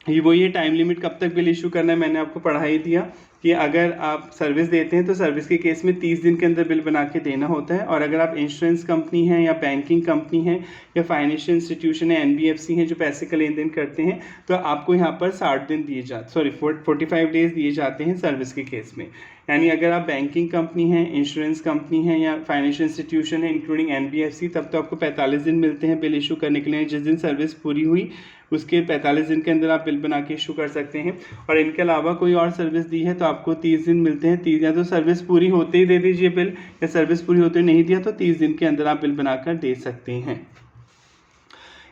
ये वही है, टाइम लिमिट कब तक बिल इशू करना है, मैंने आपको पढ़ा ही दिया कि अगर आप सर्विस देते हैं तो सर्विस के केस में 30 दिन के अंदर बिल बना के देना होता है, और अगर आप इंश्योरेंस कंपनी हैं या बैंकिंग कंपनी है या फाइनेंशियल इंस्टीट्यूशन है, NBFC हैं जो पैसे का लेन देन करते हैं, तो आपको यहाँ पर 60 दिन दिए 45 डेज दिए जाते हैं सर्विस के केस में। यानी अगर आप बैंकिंग कंपनी हैं, इंश्योरेंस कंपनी है या फाइनेंशियल इंस्टीट्यूशन है इंक्लूडिंग NBFC, तब तो आपको 45 दिन मिलते हैं बिल इशू करने के लिए। जिस दिन सर्विस पूरी हुई उसके 45 दिन के अंदर आप बिल बना के इशू कर सकते हैं, और इनके अलावा कोई और सर्विस दी है तो आपको 30 दिन मिलते हैं। 30 या तो सर्विस पूरी होते ही दे दीजिए बिल, या सर्विस पूरी होते नहीं दिया तो 30 दिन के अंदर आप बिल बनाकर दे सकते हैं।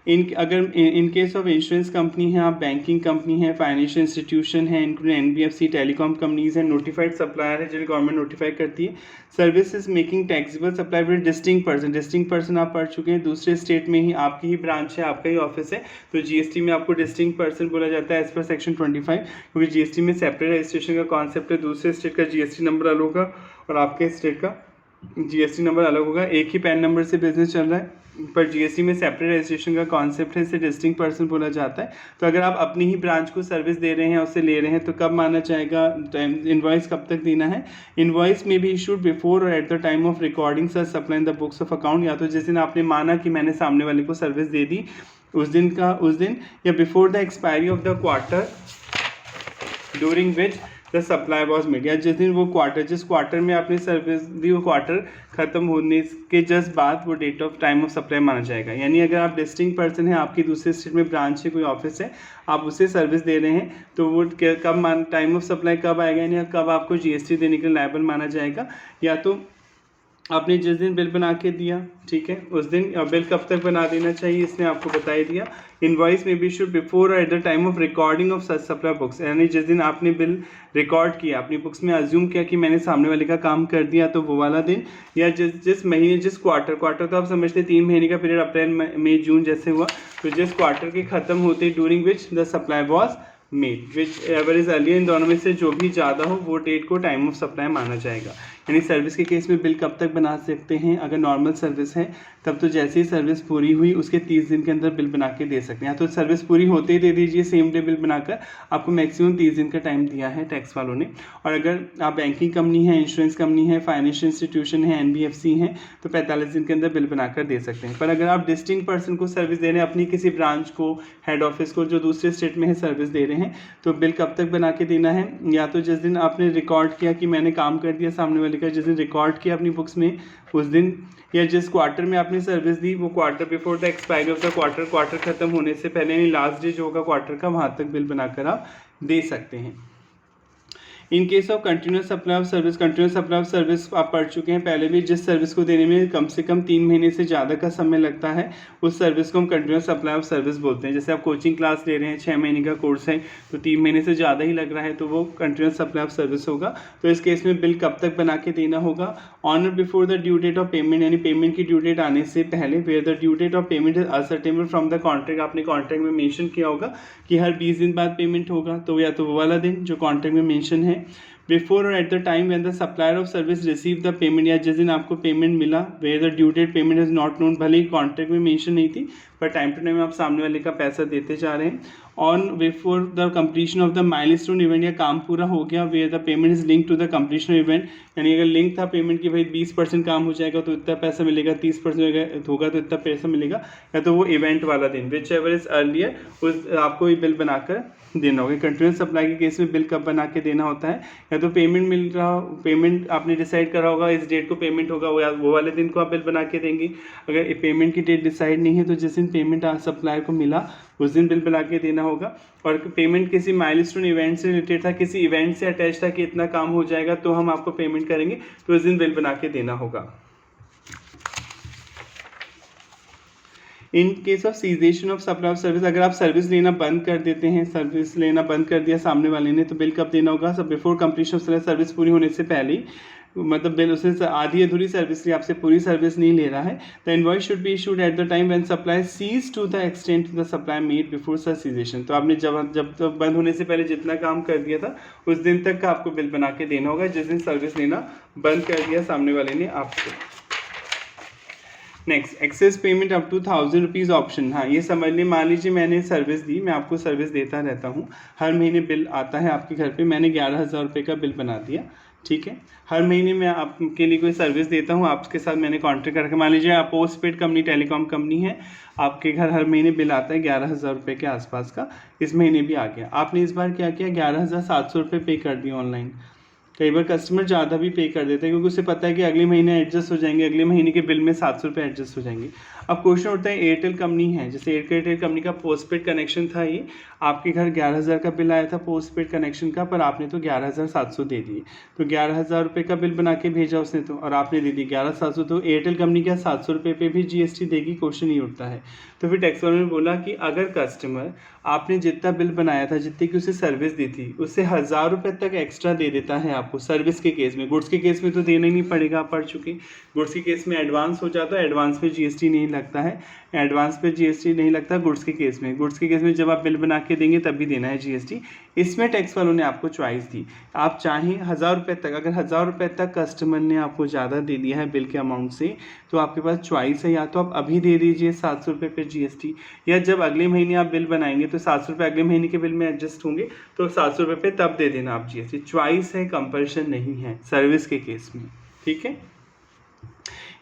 अगर इन केस ऑफ इंश्योरेंस कंपनी है, आप बैंकिंग कंपनी है, फाइनेंशियल इंस्टीट्यूशन है इंक्लूडिंग NBFC, टेलीकॉम कंपनीज हैं, नोटिफाइड सप्लायर है जिन्हें गवर्नमेंट नोटिफाई करती है, service is making taxable supply with distinct person. Distinct person आप पढ़ चुके हैं, दूसरे स्टेट में ही आपकी ही ब्रांच है, आपका ही ऑफिस है, तो GST में आपको डिस्टिंक्ट पर्सन बोला जाता है एज पर सेक्शन 25, क्योंकि GST में सेपरेट रजिस्ट्रेशन का कॉन्सेप्ट है। दूसरे स्टेट का GST नंबर अलग होगा और आपके स्टेट का GST नंबर अलग होगा। एक ही पैन नंबर से बिजनेस चल रहा है, पर GST में सेपरेट रजिस्ट्रेशन का कॉन्सेप्ट है, इसे डिस्टिंक्ट पर्सन बोला जाता है। तो अगर आप अपनी ही ब्रांच को सर्विस दे रहे हैं, उससे ले रहे हैं, तो कब माना जाएगा, इनवॉइस कब तक देना है। इनवॉइस में भी इशूड बिफोर और at the time of recording such supply in the books of account. या तो जिस दिन आपने माना कि मैंने सामने वाले को सर्विस दे दी उस दिन या before the expiry of the quarter during which the supply was made, या जिस दिन वो जिस क्वार्टर में आपने सर्विस दी वो क्वार्टर खत्म होने के जस्ट बाद वो date of time of supply माना जाएगा। यानी अगर आप डिस्टिंक्ट पर्सन है, आपकी दूसरे स्टेट में ब्रांच है, कोई ऑफिस है, आप उसे सर्विस दे रहे हैं, तो वो कब टाइम ऑफ सप्लाई कब आएगा, यानी कब आपको GST देने के लिए लायबल माना जाएगा। या तो आपने जिस दिन बिल बना के दिया, ठीक है, उस दिन बिल कब तक बना देना चाहिए इसने आपको बता ही दिया। इनवॉइस में भी इशूड बिफोर और at the time of recording of such supply books, यानी जिस दिन आपने बिल रिकॉर्ड किया, अपनी बुक्स में अज्यूम किया कि मैंने सामने वाले का काम कर दिया, तो वो वाला दिन, या जिस महीने जिस क्वार्टर तो आप समझते 3 महीने का पीरियड, अप्रैल मई जून जैसे हुआ, तो जिस क्वार्टर के खत्म होते during which the supply was made which ever is earlier, इन दोनों में से जो भी ज़्यादा हो वो डेट को टाइम ऑफ सप्लाई माना जाएगा। यानी सर्विस के केस में बिल कब तक बना सकते हैं, अगर नॉर्मल सर्विस है तब तो जैसे ही सर्विस पूरी हुई उसके 30 दिन के अंदर बिल बना के दे सकते हैं। तो सर्विस पूरी होते ही दे दीजिए सेम डे बिल बनाकर, आपको मैक्सिमम 30 दिन का टाइम दिया है टैक्स वालों ने। और अगर आप बैंकिंग कंपनी है, इंश्योरेंस कंपनी है, फाइनेंशियल इंस्टीट्यूशन है, NBFC हैं, तो 45 दिन के अंदर बिल बनाकर दे सकते हैं। पर अगर आप डिस्टिंक्ट पर्सन को सर्विस दे रहे हैं, अपनी किसी ब्रांच को, हेड ऑफिस को जो दूसरे स्टेट में है सर्विस दे रहे हैं, तो बिल कब तक बना के देना है, या तो जिस दिन आपने रिकॉर्ड किया कि मैंने काम कर दिया सामने वाले का, जिस दिन रिकॉर्ड किया अपनी बुक्स में उस दिन, या जिस क्वार्टर में आपने सर्विस दी वो quarter before the expiry of the quarter खत्म होने से पहले, यानी लास्ट डे जो होगा क्वार्टर का, वहाँ तक बिल बनाकर आप दे सकते हैं। इन case of continuous supply of service, continuous supply of service आप पढ़ चुके हैं पहले भी, जिस सर्विस को देने में कम से कम 3 महीने से ज़्यादा का समय लगता है उस सर्विस को हम कंटिन्यूस सप्लाई ऑफ सर्विस बोलते हैं। जैसे आप कोचिंग क्लास ले रहे हैं, 6 महीने का कोर्स है, तो 3 महीने से ज़्यादा ही लग रहा है, तो वो कंटिन्यूस सप्लाई ऑफ सर्विस होगा। तो इस केस में बिल कब तक बना के देना होगा, ऑन और before the due date of payment, यानी पेमेंट की ड्यू डेट आने से पहले, where the due date of payment is ascertainable from the contract, आपने कॉन्ट्रैक्ट में मेंशन किया होगा कि हर 20 दिन बाद पेमेंट होगा, तो या तो वो वाला दिन जो कॉन्ट्रैक्ट में मेंशन है। बिफोर और at the time when the supplier of service receive the payment, या जिस दिन आपको पेमेंट मिला, where the due date payment is not known, भले ही कॉन्ट्रैक्ट में मेंशन नहीं थी पर टाइम टू टाइम आप सामने वाले का पैसा देते जा रहे हैं। On before the completion of the milestone event, या काम पूरा हो गया, where the payment is link to the completion event, यानी अगर लिंक था पेमेंट की भाई 20% काम हो जाएगा तो इतना पैसा मिलेगा, 30% होगा तो इतना पैसा मिलेगा, या तो वो इवेंट वाला दिन विच एवर इज अर्लियर उस आपको ये बिल बनाकर देना होगा। कंटिन्यूस सप्लाई के केस में बिल कब बना के देना होता है, या तो पेमेंट मिल रहा हो, पेमेंट आपने डिसाइड करा होगा इस डेट को पेमेंट होगा, वो वाले दिन को आप बिल बना के देंगे। अगर पेमेंट की डेट डिसाइड नहीं है तो जिस दिन पेमेंट सप्लायर को मिला उस दिन बिल बना के देना होगा। और पेमेंट किसी माइलस्टोन इवेंट से रिलेटेड था, किसी इवेंट से अटैच था कि इतना काम हो जाएगा तो हम आपको पेमेंट करेंगे, तो उस दिन बिल बना के देना होगा। इन case of cessation of supply of service, अगर आप सर्विस लेना बंद कर देते हैं, सर्विस लेना बंद कर दिया सामने वाले ने, तो बिल कब देना होगा, सब बिफोर कंप्लीशन ऑफ सर्विस पूरी होने से पहले ही, मतलब बिल उसने आधी अधूरी सर्विस ली, आपसे पूरी सर्विस नहीं ले रहा है, the invoice should be issued at the time when supply cease to the extent the supply made before such cessation. तो आपने जब तक बंद होने से पहले जितना काम कर दिया था उस दिन तक का आपको बिल बना के देना होगा, जिस दिन सर्विस लेना बंद कर दिया सामने वाले ने आपसे। Next, excess payment up to 1000 rupees option. हाँ, ये समझ लें, मान लीजिए मैंने सर्विस दी, मैं आपको सर्विस देता रहता हूँ, हर महीने बिल आता है आपके घर पे, मैंने 11,000 रुपये का बिल बना दिया, ठीक है। हर महीने मैं आपके लिए कोई सर्विस देता हूँ, आपके साथ मैंने कॉन्ट्रैक्ट करके, मान लीजिए आप post paid company telecom company है, आपके घर हर महीने बिल आता है 11,000 रुपये के आसपास का, इस महीने भी आ गया। आपने इस बार क्या किया, 11,700 रुपये पे कर दिया ऑनलाइन। कई बार कस्टमर ज़्यादा भी पे कर देते हैं क्योंकि उसे पता है कि अगले महीने एडजस्ट हो जाएंगे, अगले महीने के बिल में 700 रुपये एडजस्ट हो जाएंगे। अब क्वेश्चन उठता है, एयरटेल कंपनी है, जैसे एयरटेल कंपनी का पोस्टपेड कनेक्शन था, ये आपके घर 11,000 का बिल आया था पोस्टपेड कनेक्शन का, पर आपने तो 11,700 दे दिए, तो 11,000 रुपये का बिल बना के भेजा उसने तो, और आपने दे दी 11,700, तो एयरटेल कंपनी क्या 700 रुपये पे भी GST देगी, क्वेश्चन ही उठता है। तो फिर टैक्स वालों ने बोला कि अगर कस्टमर आपने जितना बिल बनाया था, जितनी की उसे सर्विस दी थी, उससे 1,000 रुपये तक एक्स्ट्रा दे देता है आपको सर्विस के केस में, गुड्स के केस में तो देना ही नहीं पड़ेगा, आप पढ़ चुके, गुड्स के केस में एडवांस हो जाता है, एडवांस पे GST नहीं लगता है, एडवांस पे GST नहीं लगता गुड्स के केस में। गुड्स के केस में जब आप बिल बना के देंगे तभी देना है GST। इसमें टैक्स वालों ने आपको चॉइस दी, आप चाहें 1,000 रुपये तक, अगर 1,000 रुपये तक कस्टमर ने आपको ज़्यादा दे दिया है बिल के अमाउंट से, तो आपके पास चॉइस है, या तो आप अभी दे दीजिए 700 रुपये पे GST, या जब अगले महीने आप बिल बनाएंगे तो 700 रुपये अगले महीने के बिल में एडजस्ट होंगे, तो 700 रुपये पे तब दे देना आप GST। चॉइस है, कंपल्शन नहीं है सर्विस के केस में, ठीक है।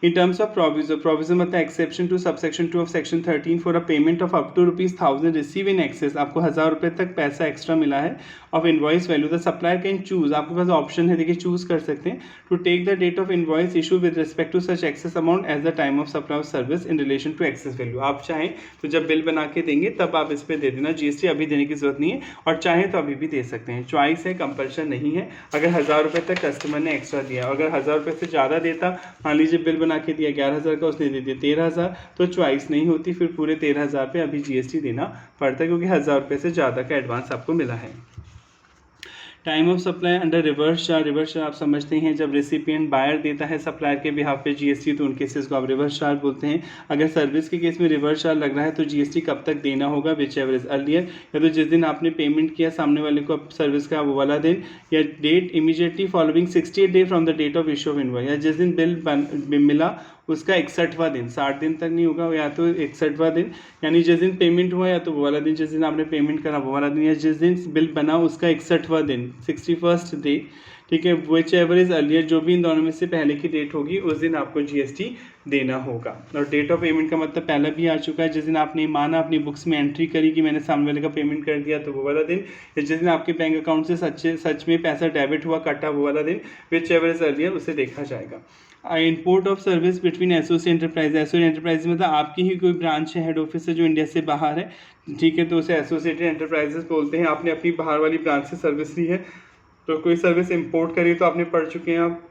In terms of provision मतलब exception to subsection 2 of section 13 for a payment of up to ₹1,000 receive in excess, आपको 1,000 रुपये तक पैसा एक्स्ट्रा मिला है of invoice value, the supplier can choose, आपके पास ऑप्शन है, देखिए चूज कर सकते हैं, to take the date of invoice issue with respect to such excess amount as the time of supply of service in relation to excess value. आप चाहें तो जब बिल बना के देंगे तब आप इस पर दे देना GST, अभी देने की जरूरत नहीं है, और चाहें तो अभी भी दे सकते हैं, चॉइस है, कंपल्शन नहीं है। अगर 1,000 रुपये तक कस्टमर ने एक्स्ट्रा दिया, अगर 1,000 रुपये से ज़्यादा देता, मान लीजिए बिल बना के दिया 11,000 का, उसने दे दिया 13,000, तो चॉइस नहीं होती, फिर पूरे 13,000 पे अभी GST देना पड़ता है, क्योंकि 1,000 रुपये से ज़्यादा का एडवांस आपको मिला है। Time of supply under reverse charge आप समझते हैं, जब रेसिपिएंट बायर देता है सप्लायर के बिहाफ पे GST, तो उन केसेस को आप रिवर्स चार्ज बोलते हैं। अगर सर्विस के केस में रिवर्स चार्ज लग रहा है तो GST कब तक देना होगा, विच एवर इज अर्लियर, या तो जिस दिन आपने पेमेंट किया सामने वाले को सर्विस का वो वाला दिन, या date immediately following 68 day from the date of issue of invoice, या जिस दिन बिल मिला उसका 61वां दिन, 60 दिन तक नहीं होगा, या तो 61वां दिन, यानी जिस दिन पेमेंट हुआ या तो वो वाला दिन, जिस दिन आपने पेमेंट करा वो वाला दिन, या जिस दिन बिल बना उसका 61वां दिन, 61st डे, ठीक है, विच एवर इज अर्लियर, जो भी इन दोनों में से पहले की डेट होगी उस दिन आपको GST देना होगा। और डेट ऑफ पेमेंट का मतलब पहले भी आ चुका है, जिस दिन आपने माना अपनी बुक्स में एंट्री करी कि मैंने सामने वाले का पेमेंट कर दिया तो वो वाला दिन, या जिस दिन आपके बैंक अकाउंट से सच में पैसा डेबिट हुआ, कटा, वो वाला दिन, विच एवर इज अर्लियर, उसे देखा जाएगा। Import of service between associate enterprise, associate enterprise मतलब आपकी ही कोई ब्रांच है, हेड ऑफिस है जो इंडिया से बाहर है, ठीक है, तो उसे एसोसिएटेड एंटरप्राइजेस बोलते हैं। आपने अपनी बाहर वाली ब्रांच से सर्विस ली है, तो कोई सर्विस इंपोर्ट करी तो आपने पढ़ चुके हैं आप,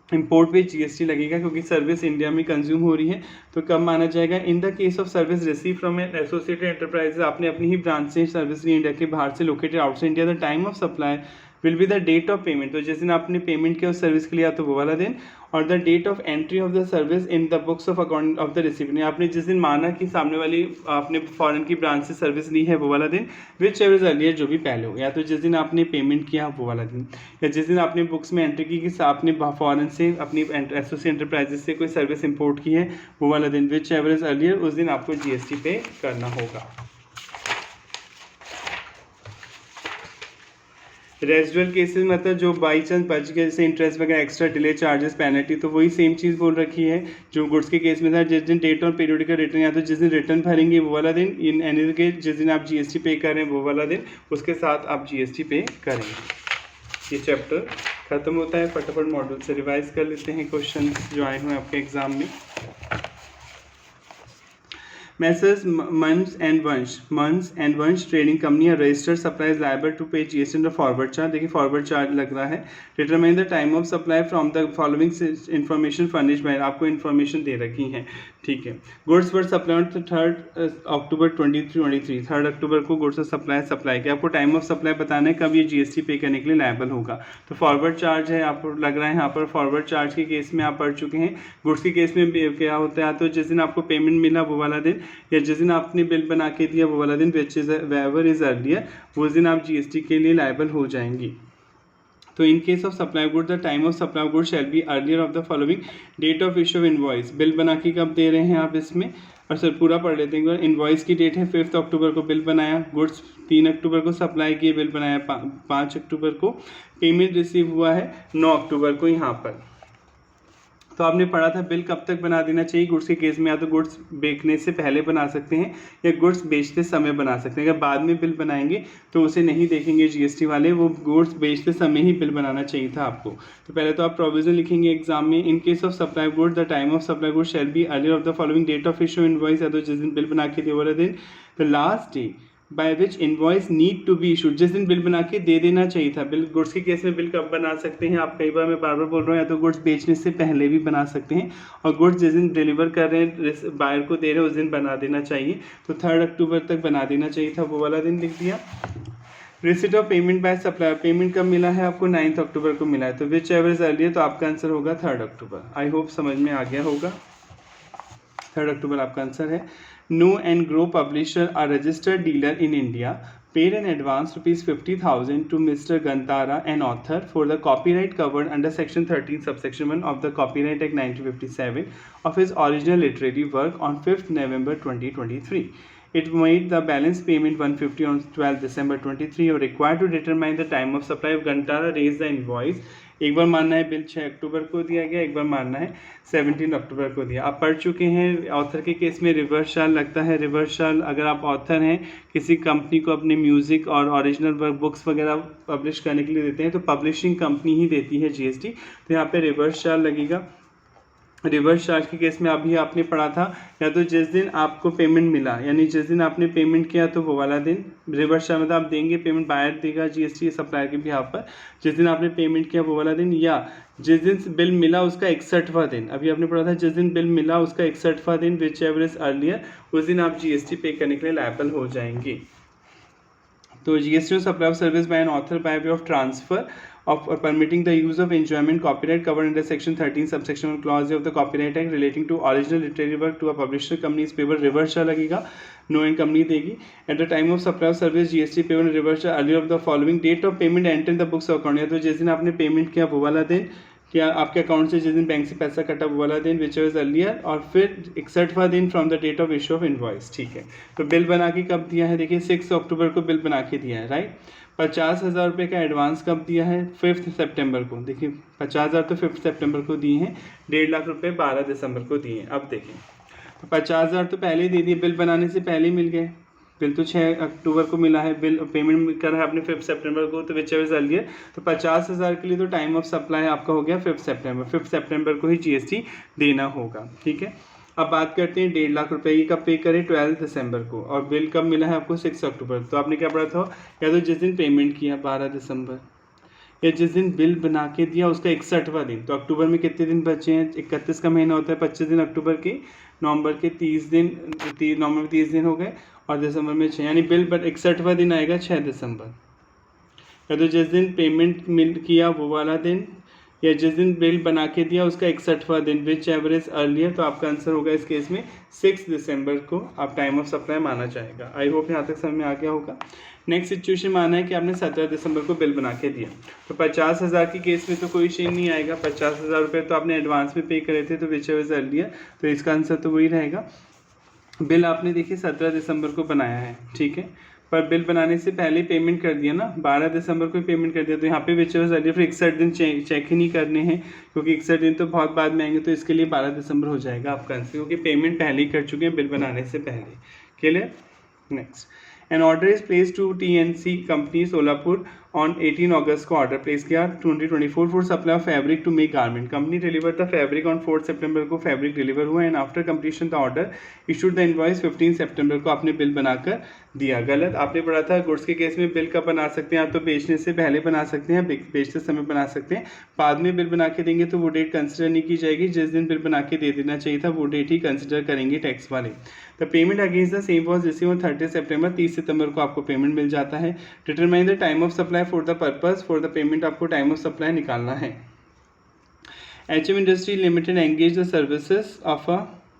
इंपोर्ट पे GST लगेगा क्योंकि सर्विस इंडिया में कंज्यूम हो रही है, तो कब माना जाएगा, in the case of service receive from an associated enterprise, आपने अपनी ही ब्रांच से सर्विस ली इंडिया के बाहर से, located outside India, the time of supply will be the date of payment, तो जिस दिन आपने पेमेंट किया उस सर्विस के लिए तो वो वाला दिन, और the date of entry of the service in the books of account of the recipient, आपने जिस दिन माना कि सामने वाली आपने फॉरेन की ब्रांच से सर्विस ली है वो वाला दिन, विच एवर इज अर्लियर, जो भी पहले हो, या तो जिस दिन आपने पेमेंट किया वो वाला दिन, या जिस दिन आपने बुक्स में एंट्री की कि आपने फॉरेन से अपनी एसोसिएट एंटरप्राइजेस से कोई सर्विस इंपोर्ट की है वो वाला दिन, विच एवर इज अर्लियर, उस दिन आपको GST पे करना होगा। रेजिडुअल केसेस मतलब जो बाई चांस बच गए, जैसे इंटरेस्ट वगैरह, एक्स्ट्रा डिले चार्जेस, पेनल्टी, तो वही सेम चीज़ बोल रखी है जो गुड्स के केस में था, जिस दिन डेट और पीरियडिकल रिटर्न, या तो जिस दिन रिटर्न भरेंगे वो वाला दिन, इन एनी केस जिस दिन आप GST पे कर रहे हैं वो वाला दिन, उसके साथ आप GST पे करेंगे। ये चैप्टर खत्म होता है, फटाफट मॉड्यूल से रिवाइज कर लेते हैं क्वेश्चन जो आए हुए हैं आपके एग्जाम में। मैसर्स मंस and Vansh trading company are registered supplies liable to pay GST under forward charge. देखिए फॉरवर्ड चार्ज लग रहा है। Determine the time of supply from the following information furnished by, आपको इन्फॉर्मेशन दे रखी है, ठीक है। गुड्स वर सप्लाई 3 अक्टूबर 2023, 3 अक्टूबर को गुड्स सप्लाई किया। आपको टाइम ऑफ सप्लाई बताना है कब ये जीएसटी पे करने के लिए लायबल होगा। तो फॉरवर्ड चार्ज है, आपको लग रहा है यहाँ पर फॉरवर्ड चार्ज के केस में आप पढ़ चुके हैं। गुड्स के केस में क्या होता है, तो जिस दिन आपको पेमेंट मिला वो वाला दिन, या जिस दिन आपने बिल बना के दिया वो वाला दिन, which is whichever is earlier, उस दिन आप जीएसटी के लिए लायबल हो जाएंगी। तो in case of supply good the time of supply good shall be earlier of the following date of issue of invoice. Bill बना के कब दे रहे हैं आप इसमें, और सर पूरा पढ़ लेते हैं। इनवॉइस की डेट है 5 अक्टूबर को बिल बनाया, गुड्स 3 अक्टूबर को सप्लाई किए, बिल बनाया 5 अक्टूबर को, पेमेंट रिसीव हुआ है 9 अक्टूबर को यहाँ पर। तो आपने पढ़ा था बिल कब तक बना देना चाहिए गुड्स के केस में, या तो गुड्स बेचने से पहले बना सकते हैं या गुड्स बेचते समय बना सकते हैं। अगर बाद में बिल बनाएंगे तो उसे नहीं देखेंगे जीएसटी वाले, वो गुड्स बेचते समय ही बिल बनाना चाहिए था आपको। तो पहले तो आप प्रोविजन लिखेंगे एग्जाम में, in case of supply good the time of supply good shall be earlier of the following date of issue invoice, या तो जिस दिन बिल बना के दिए वाला दिन, the last day by which invoice need to be issued, जिस दिन बिल बना के दे देना चाहिए था। बिल गुड्स के केस में बिल कब बना सकते हैं आप, कई बार मैं बार बार बोल रहा हूँ, या तो गुड्स बेचने से पहले भी बना सकते हैं, और गुड्स जिस दिन डिलीवर कर रहे हैं बायर को दे रहे हैं उस दिन बना देना चाहिए। तो 3 अक्टूबर तक बना देना चाहिए था, वो वाला दिन लिख दिया। Receipt of payment by supplier, payment कब मिला है आपको, 9 अक्टूबर को मिला है, तो विच एवर इज अर्लियर, तो आपका आंसर होगा 3 अक्टूबर। आई होप समझ में आ गया होगा, 3 अक्टूबर आपका आंसर है। Know and Grow publisher are registered dealer in India paid in advance ₹50,000 to Mr. Gantara, an author, for the copyright covered under Section 13, Subsection 1 of the Copyright Act 1957 of his original literary work on 5th November 2023. It made the balance payment $150 on 12th December 23 or required to determine the time of supply of Gantara raised the invoice। एक बार मानना है bill 6 अक्टूबर को दिया गया, एक बार मानना है 17 अक्टूबर को दिया। आप पढ़ चुके हैं ऑथर के केस में रिवर्स चार्ज लगता है। रिवर्स चार्ज अगर आप ऑथर हैं, किसी कंपनी को अपने म्यूज़िक और ओरिजिनल वर्क बुक्स वगैरह पब्लिश करने के लिए देते हैं, तो पब्लिशिंग कंपनी ही देती है जीएसटी, तो यहाँ पे रिवर्स चार्ज लगेगा। रिवर्स चार्ज के केस में अभी आपने पढ़ा था, या तो जिस दिन आपको पेमेंट मिला, यानी जिस दिन आपने पेमेंट किया तो वो वाला दिन रिवर्स चार्ज, मतलब आप देंगे पेमेंट, बायर देगा जीएसटी सप्लायर के बिहाफ पर, जिस दिन आपने पेमेंट किया वो वाला दिन, या जिस दिन बिल मिला उसका 61वां दिन। अभी आपने पढ़ा था जिस दिन बिल मिला उसका 61वां दिन, विच एवर इज अर्लियर, उस दिन आप जीएसटी पे करने के लिए लायबल हो जाएंगे। तो GST supply of service by an author bye way of transfer of permitting the use of enjoyment copyright covered under Section 13 subsection 1 clause of the Copyright Act relating to original literary work to a publisher company is payable reverse charge लगेगा, no and company देगी। At the time of supply of service GST payment reverse charge earlier of the following date of payment enter in the books account, या तो जिस दिन आपने payment किया वो वाला दिन, क्या आपके अकाउंट से जिस दिन बैंक से पैसा कटा वो वाला दिन, विच इज अर्लियर, और फिर 61वां दिन from the date of issue of invoice. ठीक है, तो बिल बना के कब दिया है, देखिए 6 अक्टूबर को बिल बना के दिया है, राइट। 50,000 रुपये का एडवांस कब दिया है, 5 सितंबर को। देखिए 50,000 तो 5 सितंबर को दिए हैं, 1.5 लाख रुपये 12 दिसंबर को दिए हैं। अब देखें तो 50,000 तो पहले ही दे दिए, बिल बनाने से पहले ही मिल गए। बिल तो 6 अक्टूबर को मिला है, बिल पेमेंट कर रहा है आपने 5 सितंबर को, तो विच एवर अर्लियर, तो 50,000 के लिए तो टाइम ऑफ सप्लाई आपका हो गया 5 सितंबर। 5 सितंबर को ही जीएसटी देना होगा, ठीक है। अब बात करते हैं 1.5 लाख रुपए की कब पे करें, 12 दिसंबर को, और बिल कब मिला है आपको 6 अक्टूबर। तो आपने क्या पढ़ा था, या तो जिस दिन पेमेंट किया 12 दिसंबर, या जिस दिन बिल बना के दिया उसका 61वां दिन। तो अक्टूबर में कितने दिन बचे हैं, 31 का महीना होता है, 25 दिन अक्टूबर के, नवंबर के 30 दिन, नवंबर में 30 दिन हो गए, और दिसंबर में 6, यानी बिल 61वां दिन आएगा 6 दिसंबर। या तो जिस दिन पेमेंट मिल किया वो वाला दिन, या जिस दिन बिल बना के दिया उसका 61वां दिन, विच एवरेज अर्लियर, तो आपका आंसर होगा इस केस में 6 दिसंबर को आप टाइम ऑफ सप्लाई माना जाएगा। आई होप यहाँ तक समझ में आ गया होगा। नेक्स्ट सिचुएशन माना है कि आपने 17 दिसंबर को बिल बना के दिया, तो 50,000 की केस में तो कोई चेंज नहीं आएगा। 50,000 रुपये तो आपने एडवांस में पे करे थे, तो विच एवरेज अर्लियर, तो इसका आंसर तो वही रहेगा। बिल आपने देखिए 17 दिसंबर को बनाया है, ठीक है, पर बिल बनाने से पहले पेमेंट कर दिया ना, 12 दिसंबर को पेमेंट कर दिया, तो यहाँ पे विच एवर अर्लियर, फिर 61 दिन चेक ही नहीं करने हैं, क्योंकि 61 दिन तो बहुत बाद में आएंगे, तो इसके लिए 12 दिसंबर हो जाएगा आपका आंसर, क्योंकि पेमेंट पहले ही कर चुके हैं बिल बनाने से पहले। Clear. Next, an order is place to TNC company Solapur on 18 अगस्त को ऑर्डर प्लेस किया 2024 for supply of fabric to make garment. Company deliver the fabric on 4 सितंबर को फैब्रिक डिलीवर हुआ and after completion the order issued the invoice 15 सितंबर को आपने bill बनाकर दिया। गलत, आपने पढ़ा था गुड्स के केस में बिल कब बना सकते हैं, आप तो बेचने से पहले बना सकते हैं, बेचते समय बना सकते हैं, बाद में बिल बना के देंगे तो वो डेट कंसिडर नहीं की जाएगी। जिस दिन बिल बना के दे देना चाहिए था वो डेट ही कंसिडर करेंगे टैक्स वाले। The payment against the same was receive on 30 सितंबर, 30 सितंबर को आपको पेमेंट मिल जाता है। Determine the time of supply for the purpose for the payment, आपको टाइम ऑफ सप्लाई निकालना है। HM industry limited engage the services of a,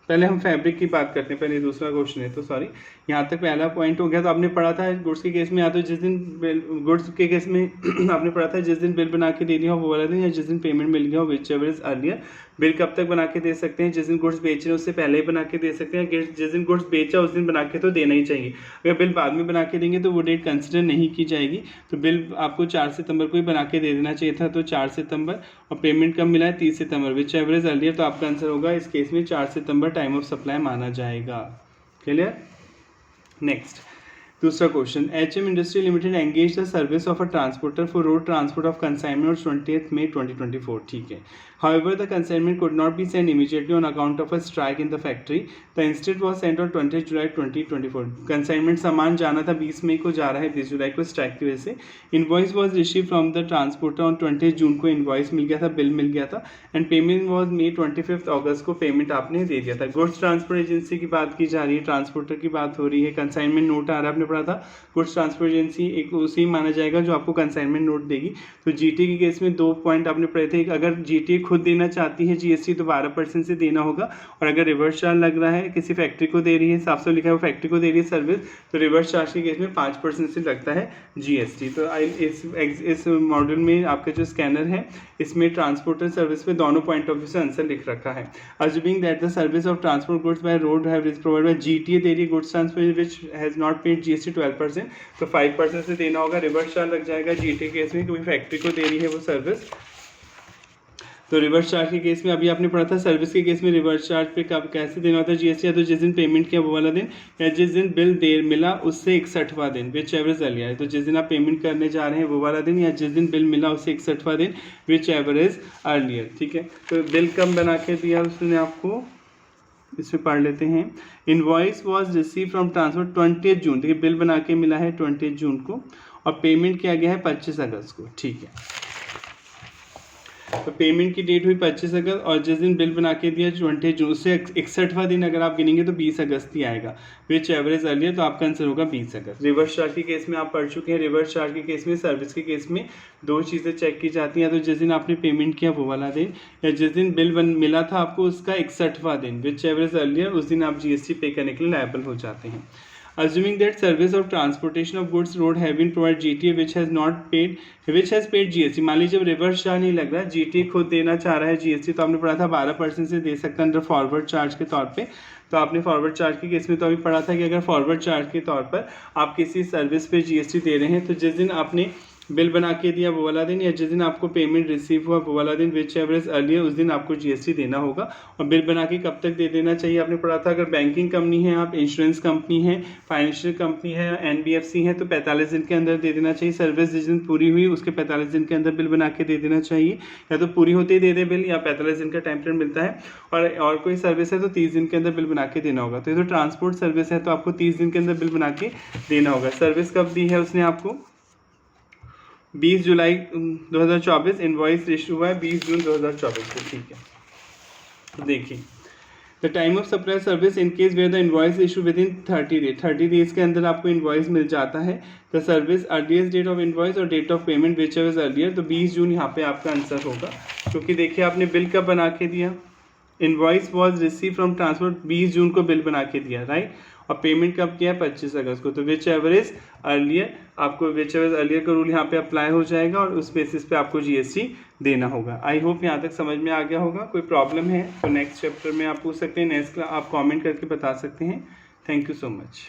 पहले हम fabric की बात करते हैं, पहले दूसरा क्वेश्चन है तो सॉरी, यहाँ तक पहला पॉइंट हो गया। तो आपने पढ़ा था गुड्स के केस में या तो जिस दिन गुड्स के केस में आपने पढ़ा था जिस दिन बिल बना के दे दिया हो वो वाला दिन, या जिस दिन पेमेंट मिल गया हो which ever is earlier. Bill कब तक बना के दे सकते हैं, जिस दिन गुड्स बेच रहे हैं उससे पहले ही बना के दे सकते हैं, जिस दिन गुड्स बेचा उस दिन बना के तो देना ही चाहिए। अगर बिल बाद में बना के देंगे तो वो डेट कंसिडर नहीं की जाएगी। तो बिल आपको 4 सितंबर को ही बना के दे देना चाहिए था, तो 4 सितंबर, और पेमेंट कब मिला है 30 सितंबर, विच एवर इज अर्लियर। तो आपका आंसर होगा इस केस में 4 सितंबर टाइम ऑफ सप्लाई माना जाएगा। क्लियर। नेक्स्ट दूसरा question, HM industry limited engage the service of a transporter for road transport of consignment 20 मई 2024। ठीक है। However, the consignment could not be sent immediately on account of a strike in the factory. The instead was sent on 20 July 2024. Consignment सामान जाना था 20 मई को, जा रहा है 20 जुलाई को स्ट्राइक की वजह से। Invoice was receive from the transporter on 20 जून को इनवॉइस मिल गया था, बिल मिल गया था, एंड पेमेंट वॉज मेड 25 अगस्त को पेमेंट आपने दे दिया था। गुड्स ट्रांसपोर्ट एजेंसी की बात की जा रही है, ट्रांसपोर्टर की बात हो रही है, कंसाइनमेंट नोट आ रहा है, आपने पढ़ा था गुड्स ट्रांसपोर्ट एजेंसी एक उसी माना जाएगा जो आपको कंसाइनमेंट नोट देगी। तो जीटी के केस में 2 पॉइंट आपने पढ़े थे, अगर जीटी खुद देना चाहती है जीएसटी तो 12% से देना होगा, और अगर रिवर्स चार्ज लग रहा है किसी फैक्ट्री को दे रही है, साफ साफ लिखा है वो फैक्ट्री को दे रही है सर्विस, तो रिवर्स चार्ज के केस में 5% से लगता है जीएसटी। तो इस मॉड्यूल में आपका जो स्कैनर है इसमें ट्रांसपोर्टर सर्विस पे दोनों पॉइंट ऑफ व्यू से आंसर लिख रखा है। Assuming that the service of transport goods by road have is provided by GTA दे रही है goods transport which has not paid GST 12%, तो 5% से देना होगा, रिवर्स चार्ज लग जाएगा जीटीए केस में क्योंकि फैक्ट्री को दे रही है वो सर्विस। तो रिवर्स चार्ज के केस में अभी आपने पढ़ा था सर्विस के केस में रिवर्स चार्ज पे कब कैसे देना होता है जीएसटी, या तो जिस दिन पेमेंट किया वो वाला दिन, या जिस दिन बिल देर मिला उससे 61वां दिन, विच एवर अर्लियर है। तो जिस दिन आप पेमेंट करने जा रहे हैं वो वाला दिन, या जिस दिन बिल मिला उससे 61वां दिन, विच एवर इज अर्लियर। ठीक है। तो बिल कब बना के दिया उसने आपको, इसमें पढ़ लेते हैं। Invoice was receive from transport 20 जून, देखिए बिल बना के मिला है 20 जून को, और पेमेंट किया गया है 25 अगस्त को। ठीक है। तो पेमेंट की डेट हुई 25 अगस्त, और जिस दिन बिल बना के दिया 20 जून, उससे 61वां दिन अगर आप गिनेंगे तो 20 अगस्त ही आएगा, विच एवरेज अर्लियर। तो आपका आंसर होगा 20 अगस्त। रिवर्स चार्ज के केस में आप पढ़ चुके हैं, रिवर्स चार्ज के केस में सर्विस के केस में 2 चीज़ें चेक की जाती हैं, तो जिस दिन आपने पेमेंट किया वो वाला दिन, या जिस दिन बिल मिला था आपको उसका 61वां दिन, विच एवरेज अर्लियर, उस दिन आप जीएसटी पे करने के लिए लायबल हो जाते हैं। Assuming that service of transportation of goods road have been provided GTA which has paid GST, मान लीजिए जब रिवर्स चार्ज नहीं लग रहा, जीटी खुद देना चाह रहा है जीएसटी, तो आपने पढ़ा था 12% से दे सकता है अंडर फॉरवर्ड चार्ज के तौर पे। तो आपने फॉरवर्ड चार्ज के केस में तो अभी पढ़ा था कि अगर फॉरवर्ड चार्ज के तौर पर आप किसी सर्विस पे जीएसटी दे रहे हैं, तो जिस दिन आपने बिल बना के दिया वो वाला दिन, या जिस दिन आपको पेमेंट रिसीव हुआ वो वाला दिन, विच एवरेज अर्लियर, उस दिन आपको जीएसटी देना होगा। और बिल बना के कब तक दे देना चाहिए आपने पढ़ा था, अगर बैंकिंग कंपनी है, आप इंश्योरेंस कंपनी है, फाइनेंशियल कंपनी है, एनबीएफसी है, तो 45 दिन के अंदर दे देना चाहिए। सर्विस जिस दिन पूरी हुई उसके 45 दिन के अंदर बिल बना के दे देना चाहिए, या तो पूरी होते ही दे दे बिल, या 45 दिन का टाइम पीरियड मिलता है। और कोई सर्विस है तो 30 दिन के अंदर बिल बना के देना होगा। तो ये तो ट्रांसपोर्ट सर्विस है तो आपको 30 दिन के अंदर बिल बना के देना होगा। सर्विस कब दी है उसने आपको, 20 जुलाई 2024, इनवॉइस इशू हुआ है 20 जून 2024 को। ठीक है। तो देखिए, the time of supply service in case where the invoice issue within 30 days के अंदर आपको इनवॉइस मिल जाता है। The service earliest date of invoice और date of payment which ever is earlier, तो 20 जून यहाँ पे आपका आंसर होगा, क्योंकि देखिए आपने बिल कब बना के दिया, invoice was receive from transport 20 जून को बिल बना के दिया, राइट, और पेमेंट कब किया 25 अगस्त को। तो विच एवर इज अर्लियर, आपको विच एवर अर्लियर का रूल यहाँ पे अप्लाई हो जाएगा, और उस बेसिस पे आपको जीएसटी देना होगा। आई होप यहाँ तक समझ में आ गया होगा। कोई प्रॉब्लम है तो नेक्स्ट चैप्टर में आप पूछ सकते हैं, नेक्स्ट आप कमेंट करके बता सकते हैं। Thank you so much.